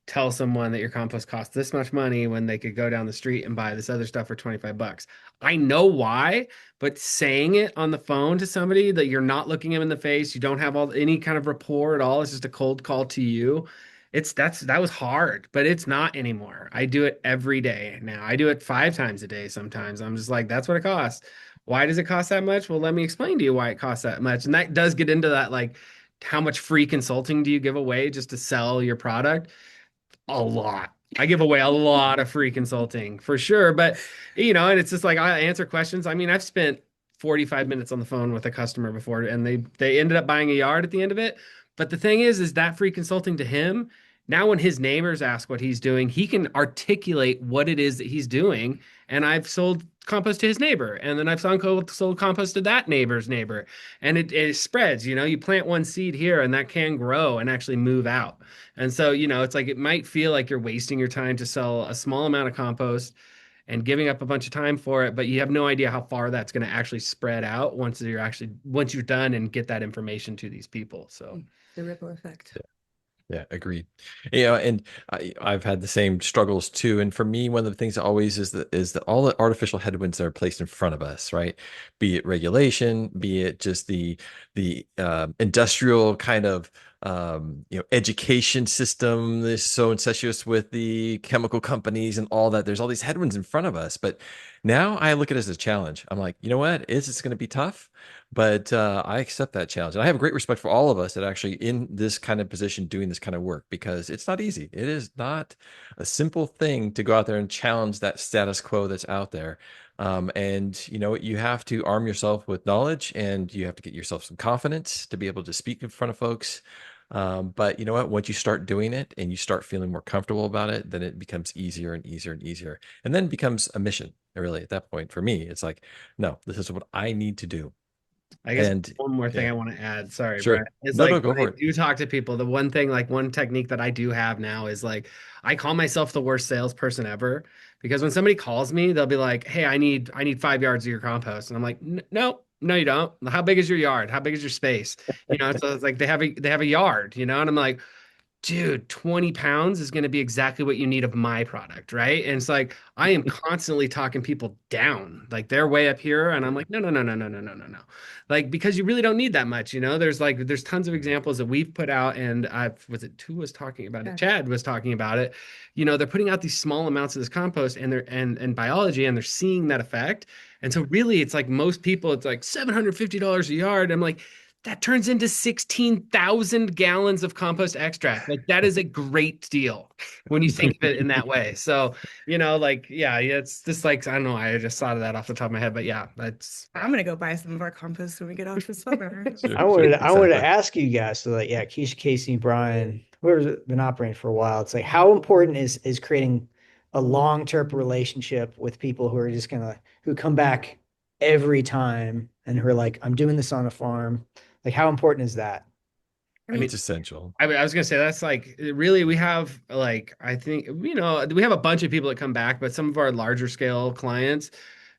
tell someone that your compost costs this much money when they could go down the street and buy this other stuff for 25 bucks? I know why, but saying it on the phone to somebody that you're not looking them in the face, you don't have any kind of rapport at all, it's just a cold call to you. That was hard, but it's not anymore. I do it every day now. I do it 5 times a day sometimes. I'm just like, that's what it costs. Why does it cost that much? Well, let me explain to you why it costs that much. And that does get into that, like, how much free consulting do you give away just to sell your product? A lot. I give away a lot of free consulting for sure. But, and it's just like I answer questions. I mean, I've spent 45 minutes on the phone with a customer before and they ended up buying a yard at the end of it. But the thing is that free consulting to him, now when his neighbors ask what he's doing, he can articulate what it is that he's doing. And I've sold compost to his neighbor. And then I've sold compost to that neighbor's neighbor. And it spreads, you plant one seed here and that can grow and actually move out. And so, it's like it might feel like you're wasting your time to sell a small amount of compost and giving up a bunch of time for it, but you have no idea how far that's going to actually spread out once you're done and get that information to these people. So The ripple effect. Yeah, agreed. And I've had the same struggles too. And for me, one of the things always is that all the artificial headwinds that are placed in front of us, right? Be it regulation, be it just the industrial kind of education system is so incestuous with the chemical companies and all that. There's all these headwinds in front of us, but now I look at it as a challenge. I'm like, you know what? It's going to be tough, but I accept that challenge. And I have great respect for all of us that are actually in this kind of position doing this kind of work, because it's not easy. It is not a simple thing to go out there and challenge that status quo that's out there. And you have to arm yourself with knowledge, and you have to get yourself some confidence to be able to speak in front of folks. But you know what? Once you start doing it and you start feeling more comfortable about it, then it becomes easier and easier and easier. And then it becomes a mission, really, at that point. For me, it's like, no, this is what I need to do. I guess And one more thing yeah, I want to add, sorry, sure. Brett, is No, like no, go when I for it. do talk to people, the one thing, like one technique that I do have now is like I call myself the worst salesperson ever, because when somebody calls me, they'll be like, "Hey, I need 5 yards of your compost," and I'm like, "No, no, you don't. How big is your yard? How big is your space?" So it's like they have a yard, and I'm like, dude, 20 pounds is going to be exactly what you need of my product, right? And it's like I am constantly talking people down. Like they're way up here, and I'm like, no, no, no, no, no, no, no, no, no. Like, because you really don't need that much, there's tons of examples that we've put out, and who was talking about it? Chad was talking about it. They're putting out these small amounts of this compost and they're and biology, and they're seeing that effect. And so really it's like most people, it's like $750 a yard. I'm like, that turns into 16,000 gallons of compost extract. Like that is a great deal when you think of it in that way. So, yeah, it's just like, I don't know. I just thought of that off the top of my head, but yeah, I'm gonna go buy some of our compost when we get off this summer. Sure, I wanted to exactly. ask you guys, so like, yeah, Keisha, Casey, Brian, whoever's been operating for a while, it's like, how important is creating a long-term relationship with people who are just who come back every time and who are like, I'm doing this on a farm. Like, how important is that? I mean, It's essential. I was gonna say that's like really we have like I think we have a bunch of people that come back, but some of our larger scale clients,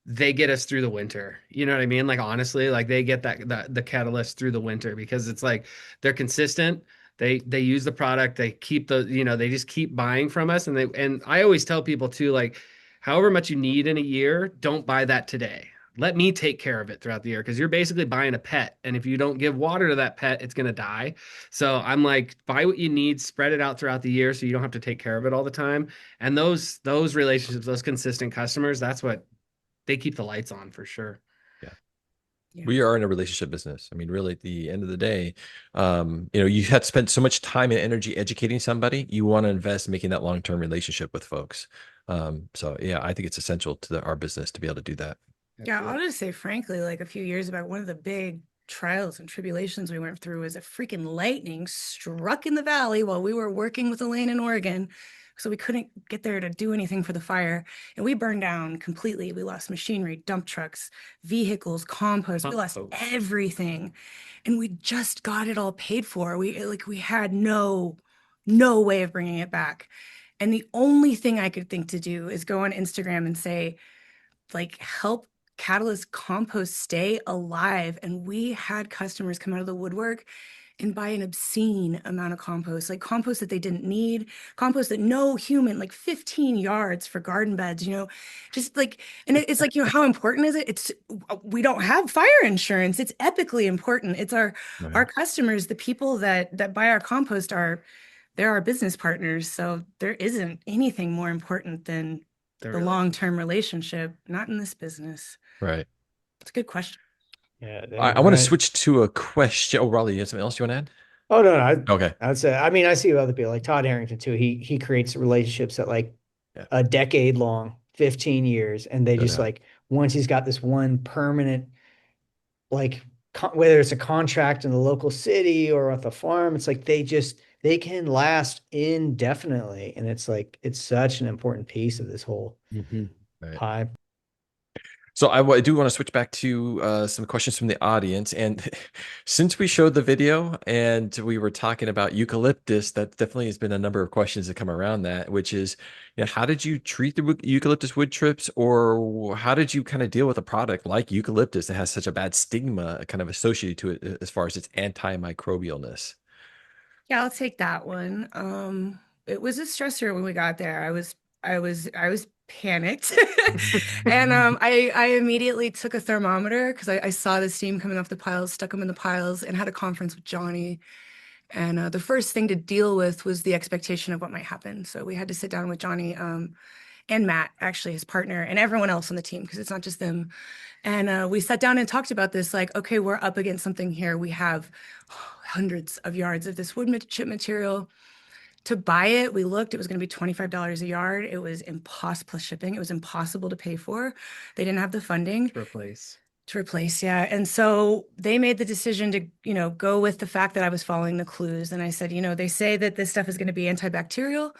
they get us through the winter. You know what I mean? Like honestly, like they get the catalyst through the winter because it's like they're consistent. They use the product. They keep they just keep buying from us. And I always tell people too, like however much you need in a year, don't buy that today. Let me take care of it throughout the year because you're basically buying a pet. And if you don't give water to that pet, it's going to die. So I'm like, buy what you need, spread it out throughout the year so you don't have to take care of it all the time. And those relationships, those consistent customers, that's what they keep the lights on for sure. Yeah. We are in a relationship business. I mean, really, at the end of the day, you had spent so much time and energy educating somebody. You want to invest in making that long-term relationship with folks. So yeah, I think it's essential to our business to be able to do that. Yeah, I'll just say frankly, like a few years back, one of the big trials and tribulations we went through was a freaking lightning struck in the valley while we were working with Elaine in Oregon. So we couldn't get there to do anything for the fire. And we burned down completely. We lost machinery, dump trucks, vehicles, compost. We lost everything. And we just got it all paid for. We had no way of bringing it back. And the only thing I could think to do is go on Instagram and say, like, help Catalyst compost stay alive. And we had customers come out of the woodwork and buy an obscene amount of compost, like compost that they didn't need, compost that no human, like 15 yards for garden beds, just like, and it's like, how important is it? We don't have fire insurance. It's epically important. It's our customers, the people that buy our compost they're our business partners. So there isn't anything more important than the long-term relationship, not in this business. Right. It's a good question. Yeah, I want to switch to a question. Oh, Raleigh, you have something else you want to add? Oh no. Okay. I'd say, I mean, I see other people like Todd Harrington too. He creates relationships that like Yeah. a decade long, 15 years, and they just like once he's got this one permanent, like whether it's a contract in the local city or at the farm, it's like they can last indefinitely, and it's like it's such an important piece of this whole pie. So I do want to switch back to some questions from the audience. And since we showed the video and we were talking about eucalyptus, that definitely has been a number of questions that come around that, which is, how did you treat the eucalyptus wood chips, or how did you kind of deal with a product like eucalyptus that has such a bad stigma kind of associated to it as far as its antimicrobialness? Yeah, I'll take that one. It was a stressor when we got there. I was panicked. And I immediately took a thermometer because I saw the steam coming off the piles, stuck them in the piles, and had a conference with Johnny. And the first thing to deal with was the expectation of what might happen. So we had to sit down with Johnny and Matt, actually his partner, and everyone else on the team, because it's not just them. And we sat down and talked about this, like, okay, we're up against something here. We have hundreds of yards of this wood chip material. To buy it, we looked, it was going to be $25 a yard. It was impossible, plus shipping. It was impossible to pay for. They didn't have the funding To replace. to replace, yeah. And so they made the decision to, go with the fact that I was following the clues. And I said, they say that this stuff is going to be antibacterial.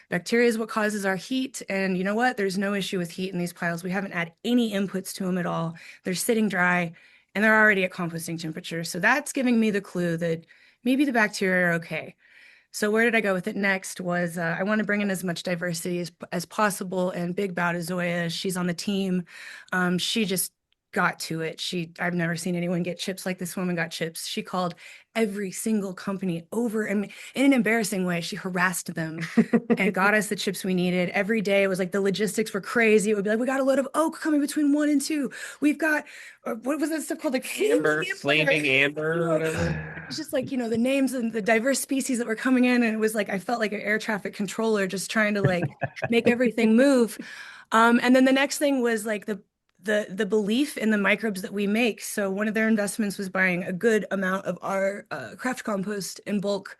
Bacteria is what causes our heat. And you know what? There's no issue with heat in these piles. We haven't had any inputs to them at all. They're sitting dry and they're already at composting temperature. So that's giving me the clue that maybe the bacteria are okay. So where did I go with it next was I want to bring in as much diversity as possible. And big bow to Zoya, she's on the team. She just got to it. I've never seen anyone get chips like this woman got chips. She called every single company over and in an embarrassing way, she harassed them and got us the chips we needed. Every day it was like the logistics were crazy. It would be like, we got a load of oak coming between 1 and 2. We've got what was that stuff called? Like flaming amber or whatever. It's just like, the names and the diverse species that were coming in. And it was like I felt like an air traffic controller just trying to like make everything move. And then the next thing was like the belief in the microbes that we make. So one of their investments was buying a good amount of our craft compost in bulk.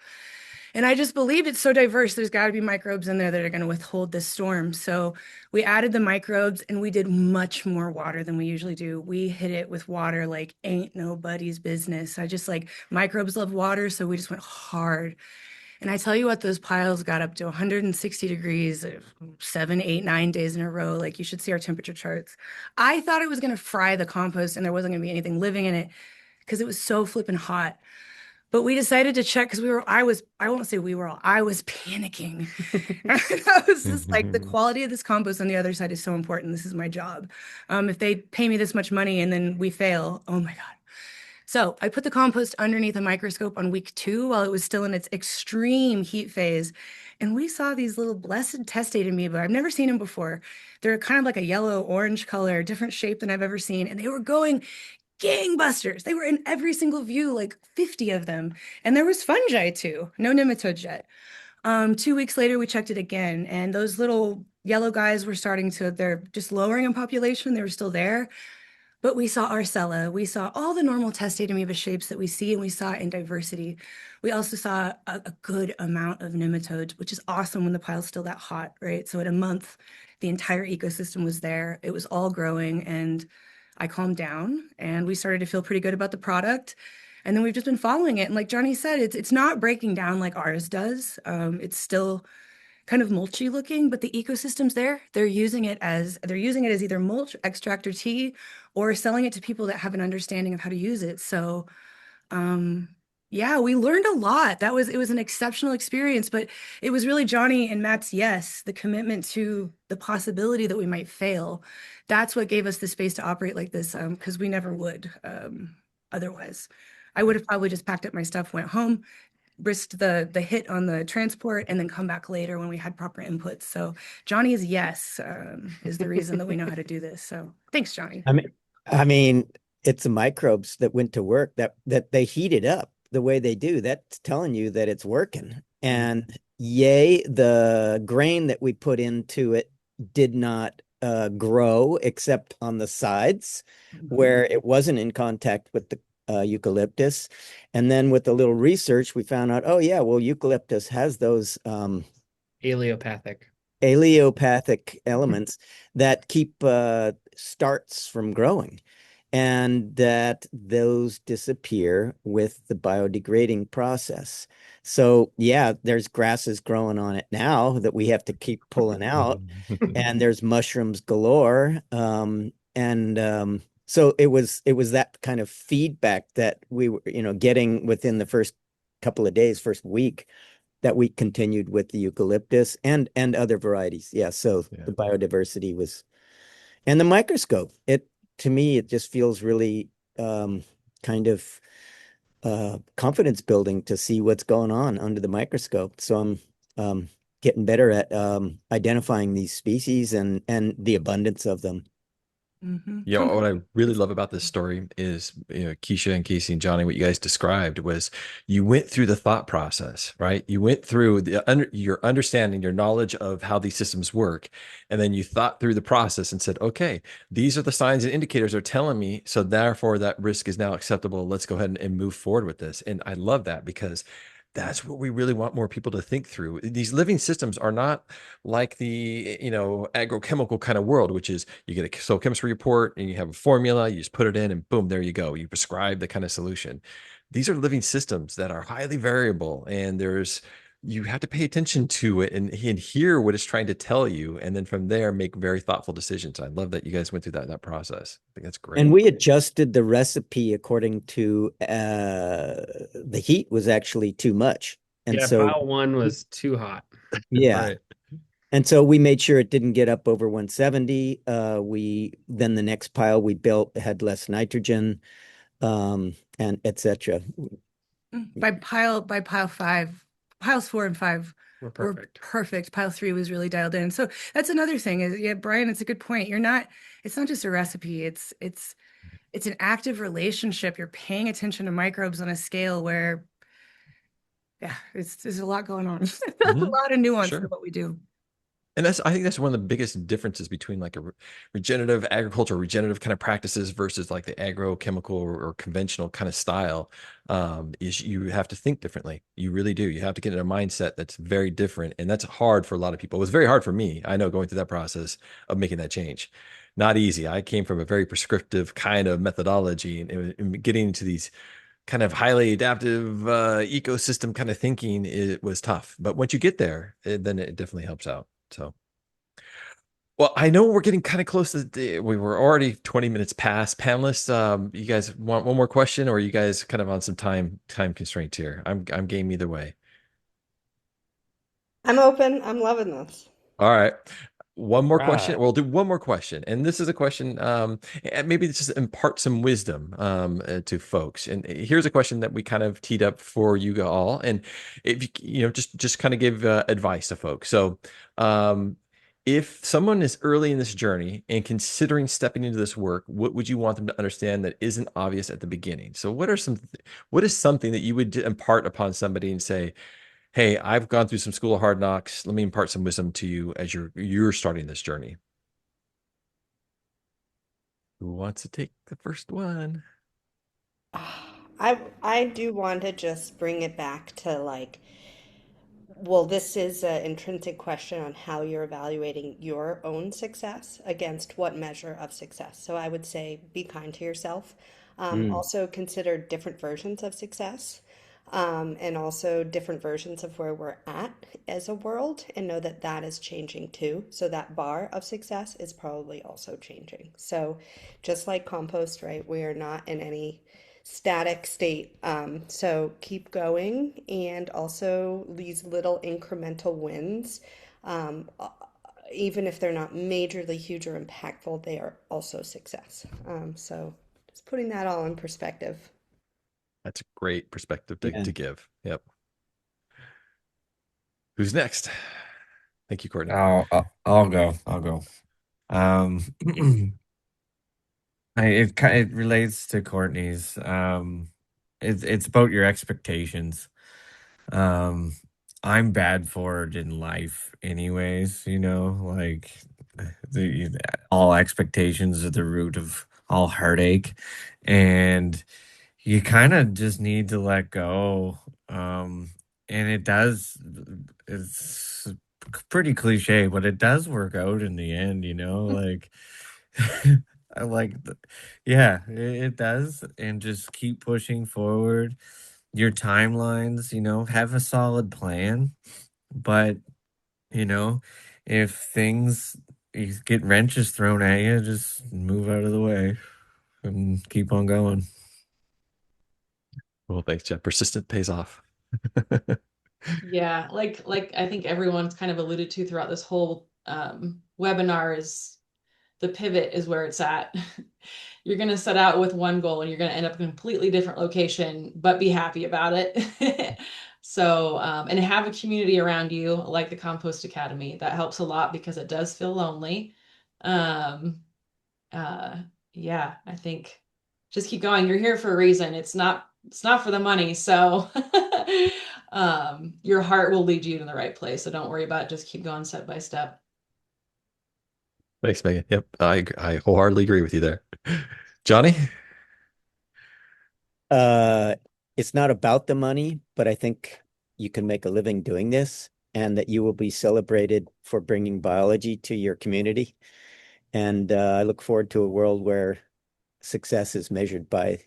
And I just believed it's so diverse. There's got to be microbes in there that are going to withhold this storm. So we added the microbes and we did much more water than we usually do. We hit it with water like ain't nobody's business. I just like microbes love water. So we just went hard. And I tell you what, those piles got up to 160 degrees, 7, 8, 9 days in a row. Like you should see our temperature charts. I thought it was going to fry the compost and there wasn't going to be anything living in it because it was so flippin' hot. But we decided to check because I won't say we were all, I was panicking. I was just like, the quality of this compost on the other side is so important. This is my job. If they pay me this much money and then we fail, oh my God. So I put the compost underneath a microscope on week 2 while it was still in its extreme heat phase. And we saw these little blessed testate amoeba. I've never seen them before. They're kind of like a yellow orange color, different shape than I've ever seen. And they were going gangbusters. They were in every single view, like 50 of them. And there was fungi too, no nematodes yet. 2 weeks later, we checked it again. And those little yellow guys were they're just lowering in population. They were still there. But we saw Arcella, we saw all the normal testate amoeba shapes that we see, and we saw it in diversity. We also saw a good amount of nematodes, which is awesome when the pile's still that hot, right? So at a month, the entire ecosystem was there. It was all growing, and I calmed down, and we started to feel pretty good about the product. And then we've just been following it. And like Johnny said, it's not breaking down like ours does. It's still kind of mulchy looking, but the ecosystem's there. They're using it as either mulch, extract, or tea, or selling it to people that have an understanding of how to use it. So yeah, we learned a lot. It was an exceptional experience, but it was really Johnny and Matt's the commitment to the possibility that we might fail. That's what gave us the space to operate like this, because we never would otherwise. I would have probably just packed up my stuff, went home, risked the hit on the transport, and then come back later when we had proper inputs. So Johnny's is the reason that we know how to do this. So thanks, Johnny. I mean, it's the microbes that went to work that they heated up the way they do. That's telling you that it's working. And yay, the grain that we put into it did not grow except on the sides where it wasn't in contact with the eucalyptus. And then with a little research, we found out, oh yeah, well, eucalyptus has those Allelopathic elements that keep starts from growing, and that those disappear with the biodegrading process. So yeah, there's grasses growing on it now that we have to keep pulling out, and there's mushrooms galore. So it was that kind of feedback that we were, getting within the first couple of days, first week, that we continued with the eucalyptus and other varieties. Yeah. So the biodiversity was, and the microscope, to me, it just feels really kind of confidence building to see what's going on under the microscope. So I'm getting better at identifying these species and the abundance of them. Hmm. You know, what I really love about this story is, Keisha and Casey and Johnny, what you guys described was you went through the thought process, right? You went through your understanding, your knowledge of how these systems work. And then you thought through the process and said, okay, these are the signs and indicators are telling me. So therefore that risk is now acceptable. Let's go ahead and move forward with this. And I love that because that's what we really want more people to think through. These living systems are not like the, agrochemical kind of world, which is you get a soil chemistry report and you have a formula, you just put it in and boom, there you go. You prescribe the kind of solution. These are living systems that are highly variable, and you have to pay attention to it and hear what it's trying to tell you. And then from there, make very thoughtful decisions. I love that you guys went through that process. I think that's And great. we adjusted the recipe according to the heat was actually too much. And Yeah, so, pile one was too hot. yeah. Right. And so we made sure it didn't get up over 170. Then the next pile we built had less nitrogen, and etc. By pile five, piles 4 and 5 We're were perfect. perfect. Pile 3 was really dialed in. So that's another thing is, yeah, Brian, it's a good point. It's not just a recipe. It's an active relationship. You're paying attention to microbes on a scale where, yeah, there's a lot going on. A Mhm. lot of nuance to Sure. what we do. And I think that's one of the biggest differences between like a regenerative agriculture, regenerative kind of practices versus like the agrochemical or conventional kind of style, is you have to think differently. You really do. You have to get in a mindset that's very different. And that's hard for a lot of people. It was very hard for me. I know, going through that process of making that change. Not easy. I came from a very prescriptive kind of methodology, and getting into these kind of highly adaptive ecosystem kind of thinking, it was tough. But once you get there, then it definitely helps out. So, well, I know we're getting kind of close to we were already 20 minutes past. Panelists, you guys want one more question, or are you guys kind of on some time constraints here? I'm game either way. I'm open. I'm loving this. All right. One more question. Right. We'll do one more question. And this is a question, and maybe this just impart some wisdom to folks. And here's a question that we kind of teed up for you all. And if just kind of give advice to folks. So, if someone is early in this journey and considering stepping into this work, what would you want them to understand that isn't obvious at the beginning? So, what is something that you would impart upon somebody and say, hey, I've gone through some school of hard knocks. Let me impart some wisdom to you as you're starting this journey. Who wants to take the first one? I do want to just bring it back to like, well, this is an intrinsic question on how you're evaluating your own success against what measure of success. So I would say be kind to yourself. Mm. Also consider different versions of success, and also different versions of where we're at as a world, and know that that is changing too. So that bar of success is probably also changing. So just like compost, right? We are not in any static state. So keep going, and also these little incremental wins, um, even if they're not majorly huge or impactful, they are also success. So just putting that all in perspective. That's a great perspective Yeah. to give. Yep. Who's next? Thank you, Kourtnii. I'll go. I'll go. Um, it relates to Courtney's. It's about your expectations. Um, I'm bad for it in life, anyways. Like all expectations are the root of all heartache, and you kind of just need to let go. And it does. It's pretty cliche, but it does work out in the end. Like. I like, yeah, it does, and just keep pushing forward. Your timelines, have a solid plan, but you know, if things you get wrenches thrown at you, just move out of the way and keep on going. Well, thanks, Jeff. Persistent pays off. Yeah, like I think everyone's kind of alluded to throughout this whole webinar is the pivot is where it's at. You're going to set out with one goal and you're going to end up in a completely different location, but be happy about it. So, and have a community around you like the Compost Academy. That helps a lot because it does feel lonely. Um, uh, yeah, I think just keep going. You're here for a reason. It's not for the money. So your heart will lead you to the right place. So don't worry about it. Just keep going step by step. Thanks, Megan. Yep, I wholeheartedly agree with you there. Johnny? Uh, it's not about the money, but I think you can make a living doing this and that you will be celebrated for bringing biology to your community. And I look forward to a world where success is measured by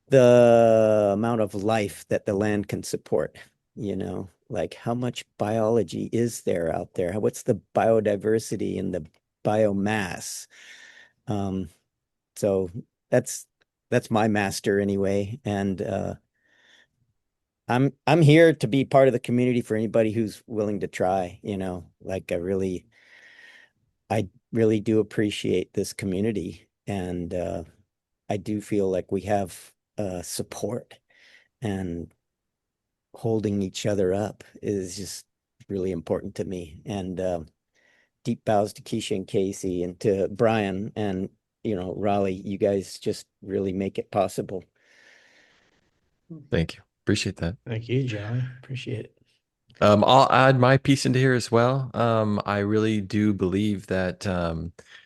the amount of life that the land can support, like how much biology is there out there? What's the biodiversity and the biomass? Um, so that's that's my master anyway. And I'm here to be part of the community for anybody who's willing to try, like I really do appreciate this community. And I do feel like we have support, and holding each other up is just really important to me. And deep bows to Keisha and Casey and to Brian and Raleigh. You guys just really make it possible. Thank you. Appreciate that. Thank you, Johnny. Appreciate it. I'll add my piece into here as well. I really do believe that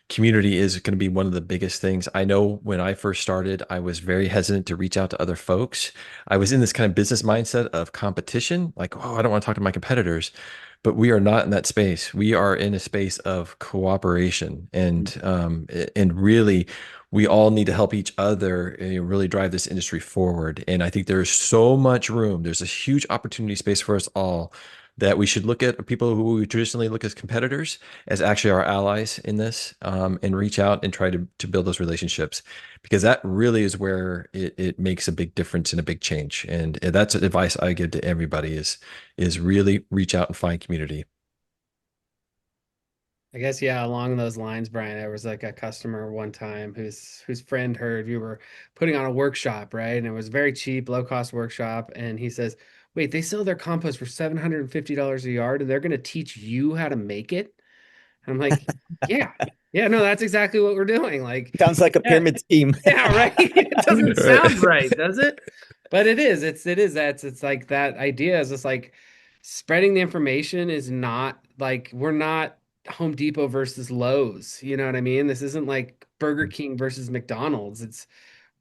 community is going to be one of the biggest things. I know when I first started, I was very hesitant to reach out to other folks. I was in this kind of business mindset of competition, like, oh, I don't want to talk to my competitors. But we are not in that space. We are in a space of cooperation, and really, we all need to help each other and really drive this industry forward. And I think there's so much room. There's a huge opportunity space for us all that we should look at people who we traditionally look as competitors as actually our allies in this, and reach out and try to build those relationships, because that really is where it makes a big difference and a big change. And that's advice I give to everybody is really reach out and find community. I guess, yeah, along those lines, Brian, there was like a customer one time whose friend heard you were putting on a workshop, right? And it was very cheap, low cost workshop. And he says, wait, they sell their compost for $750 a yard and they're going to teach you how to make it? And I'm like, yeah, yeah, no, that's exactly what we're doing. Like, Sounds like a yeah, pyramid scheme. yeah, right. It doesn't sound Right. right, does it? But it is. It is that it's like that idea is just like spreading the information is not like we're not Home Depot versus Lowe's. You know what I mean? This isn't like Burger King versus McDonald's. It's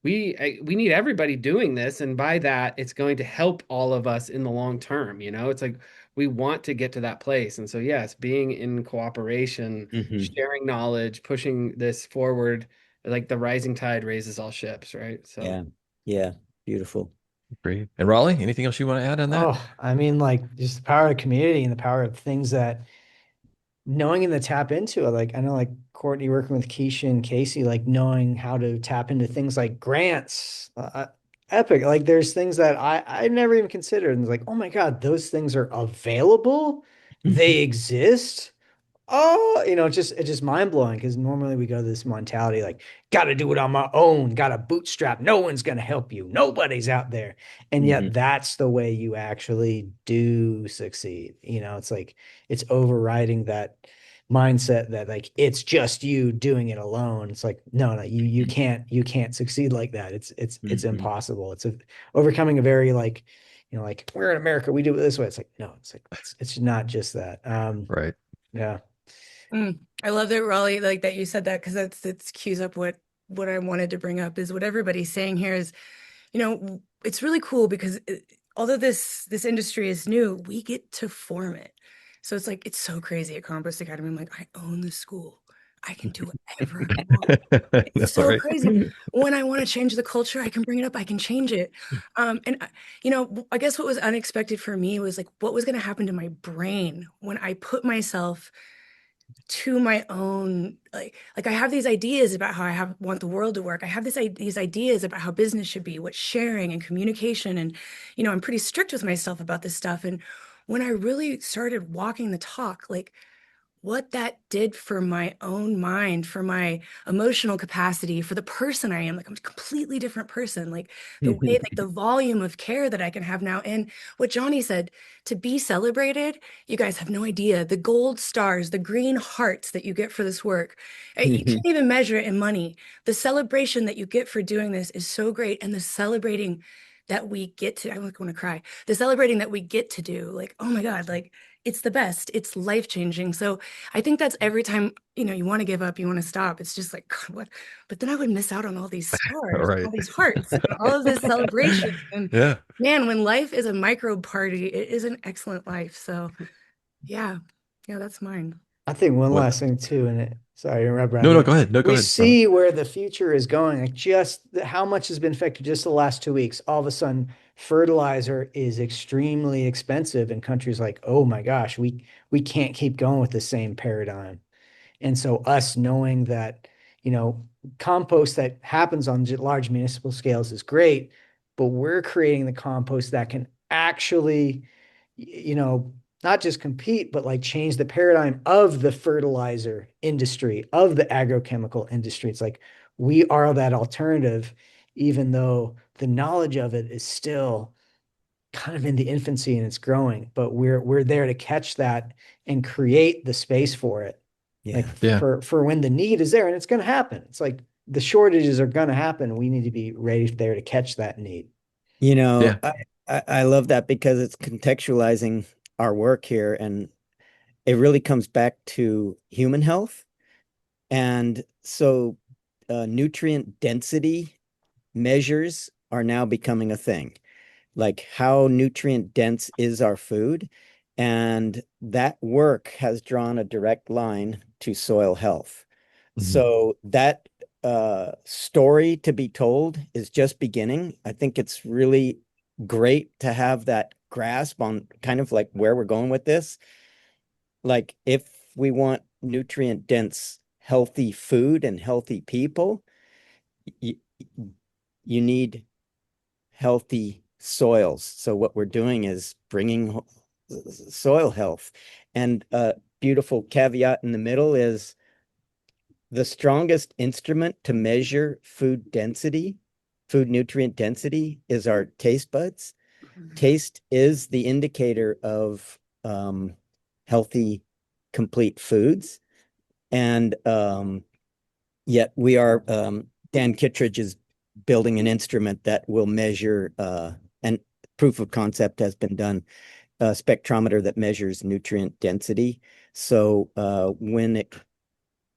we need everybody doing this, and by that, it's going to help all of us in the long term. It's like we want to get to that place, and so yes, being in cooperation, Mhm. sharing knowledge, pushing this forward, like the rising tide raises all ships, right? So Yeah. Yeah. Beautiful. Great. And Raleigh, anything else you want to add on that? Oh, I mean, like just the power of community and the power of things that knowing and to tap into it. Like I know like Kourtnii working with Keisha and Casey, like knowing how to tap into things like grants, epic. Like there's things that I never even considered. And it's like, oh my God, those things are available. They exist. Oh, it's just mind blowing because normally we go to this mentality like, gotta do it on my own, gotta bootstrap. No one's gonna help you. Nobody's out there. And Mhm. yet that's the way you actually do succeed. It's like it's overriding that mindset that like it's just you doing it alone. It's like, no, no, you can't succeed like that. It's Mhm. impossible. Overcoming a very like, like we're in America, we do it this way. It's like, no, it's not just that. Right. Yeah. I love that, Raleigh, like that you said that because it's cues up what I wanted to bring up is what everybody's saying here is, it's really cool because although this industry is new, we get to form it. So it's like it's so crazy at Compost Academy. I'm like, I own the school. I can do whatever I want. No, It's so right. crazy. When I want to change the culture, I can bring it up. I can change it. I guess what was unexpected for me was like what was going to happen to my brain when I put myself to my own like I have these ideas about how want the world to work. I have these ideas about how business should be, what's sharing and communication, and I'm pretty strict with myself about this stuff. And when I really started walking the talk, like what that did for my own mind, for my emotional capacity, for the person I am. Like I'm a completely different person. Like the way, like the volume of care that I can have now. And what Johnny said, to be celebrated, you guys have no idea. The gold stars, the green hearts that you get for this work, you can't even measure it in money. The celebration that you get for doing this is so great. And the celebrating that we get to, I want to cry, the celebrating that we get to do, like, oh my God, like it's the best. It's life changing. So I think that's every time, you want to give up, you want to stop. It's just like, God, what? But then I would miss out on all these stars, Right. all these hearts, and all of this celebration. And Yeah. man, when life is a microbe party, it is an excellent life. So yeah, yeah, that's mine. I think one Well, last thing too, and sorry to interrupt, no, no, Brandon. go ahead. No, go We ahead, Ron. see where the future is going. Like how much has been affected just the last 2 weeks. All of a sudden, fertilizer is extremely expensive in countries like, oh my gosh, we can't keep going with the same paradigm. And so us knowing that, you know, compost that happens on large municipal scales is great, but we're creating the compost that can actually, not just compete, but like change the paradigm of the fertilizer industry, of the agrochemical industry. It's like we are that alternative, even though the knowledge of it is still kind of in the infancy and it's growing, but we're there to catch that and create the space for it. Like Yeah. Yeah. for when the need is there, and it's going to happen. It's like the shortages are going to happen. We need to be ready there to catch that need. You know, Yeah. I love that because it's contextualizing our work here, and it really comes back to human health. And so nutrient density measures are now becoming a thing. Like how nutrient dense is our food? And that work has drawn a direct line to soil health. Mhm. So that story to be told is just beginning. I think it's really great to have that grasp on kind of like where we're going with this. Like if we want nutrient dense, healthy food and healthy people, you, you need healthy soils. So what we're doing is bringing soil health. And a beautiful caveat in the middle is the strongest instrument to measure food density, food nutrient density, is our taste buds. Taste is the indicator of healthy, complete foods. And yet we are, Dan Kittredge is building an instrument that will measure, and proof of concept has been done, a spectrometer that measures nutrient density. So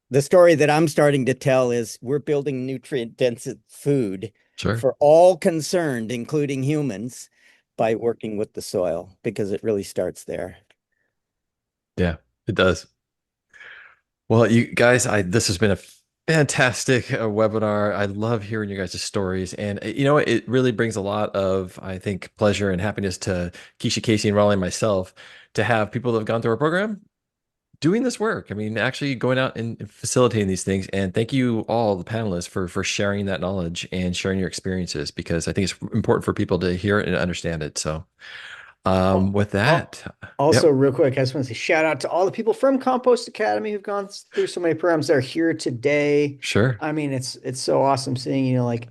the story that I'm starting to tell is we're building nutrient dense food Sure. for all concerned, including humans, by working with the soil, because it really starts there. Yeah, it does. Well, you guys, this has been a fantastic webinar. I love hearing your guys' stories, and it really brings a lot of, I think, pleasure and happiness to Keisha, Casey, and Raleigh and myself to have people that have gone through our program doing this work. I mean, actually going out and facilitating these things. And thank you all, the panelists, for sharing that knowledge and sharing your experiences, because I think it's important for people to hear it and understand it. So, with that, Also, yep, real quick, I just want to say shout out to all the people from Compost Academy who've gone through so many programs that are here today. sure, I mean, it's so awesome seeing, like,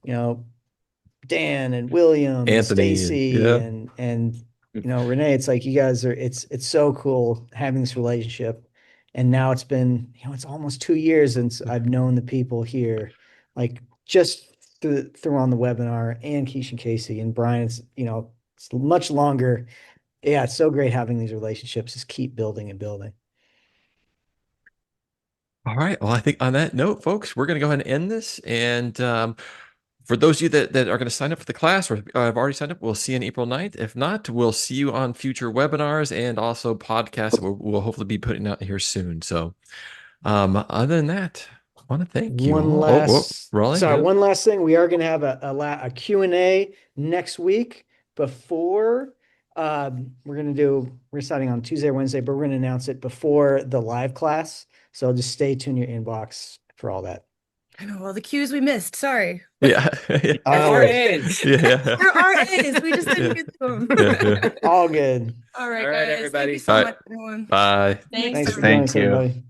you know, Dan and William and Anthony, and Stacy yeah. and Renee. It's like you guys are, it's so cool having this relationship. And now it's been, it's almost 2 years since I've known the people here, like just through on the webinar, and Keisha and Casey and Brian. It's much longer. Yeah, it's so great having these relationships. Just keep building and building. All right. Well, I think on that note, folks, we're going to go ahead and end this. And for those of you that are going to sign up for the class or have already signed up, we'll see you on April 9th. If not, we'll see you on future webinars and also podcasts that we'll hopefully be putting out here soon. So, other than that, I want to thank you One all. Oh, last, Raleigh, sorry, yeah, one last thing. We are going to have a Q&A next week before we're starting on Tuesday or Wednesday, but we're going to announce it before the live class. So just stay tuned your inbox for all that. I know all the cues we missed. Sorry. Yeah. There is. Yeah. There are A's. We just didn't Yeah. get to them. Yeah. All good. All right, All right, guys. Thank everybody. you so All much, right. everyone. Bye. Thanks. Thanks for Thank joining us, you. everybody.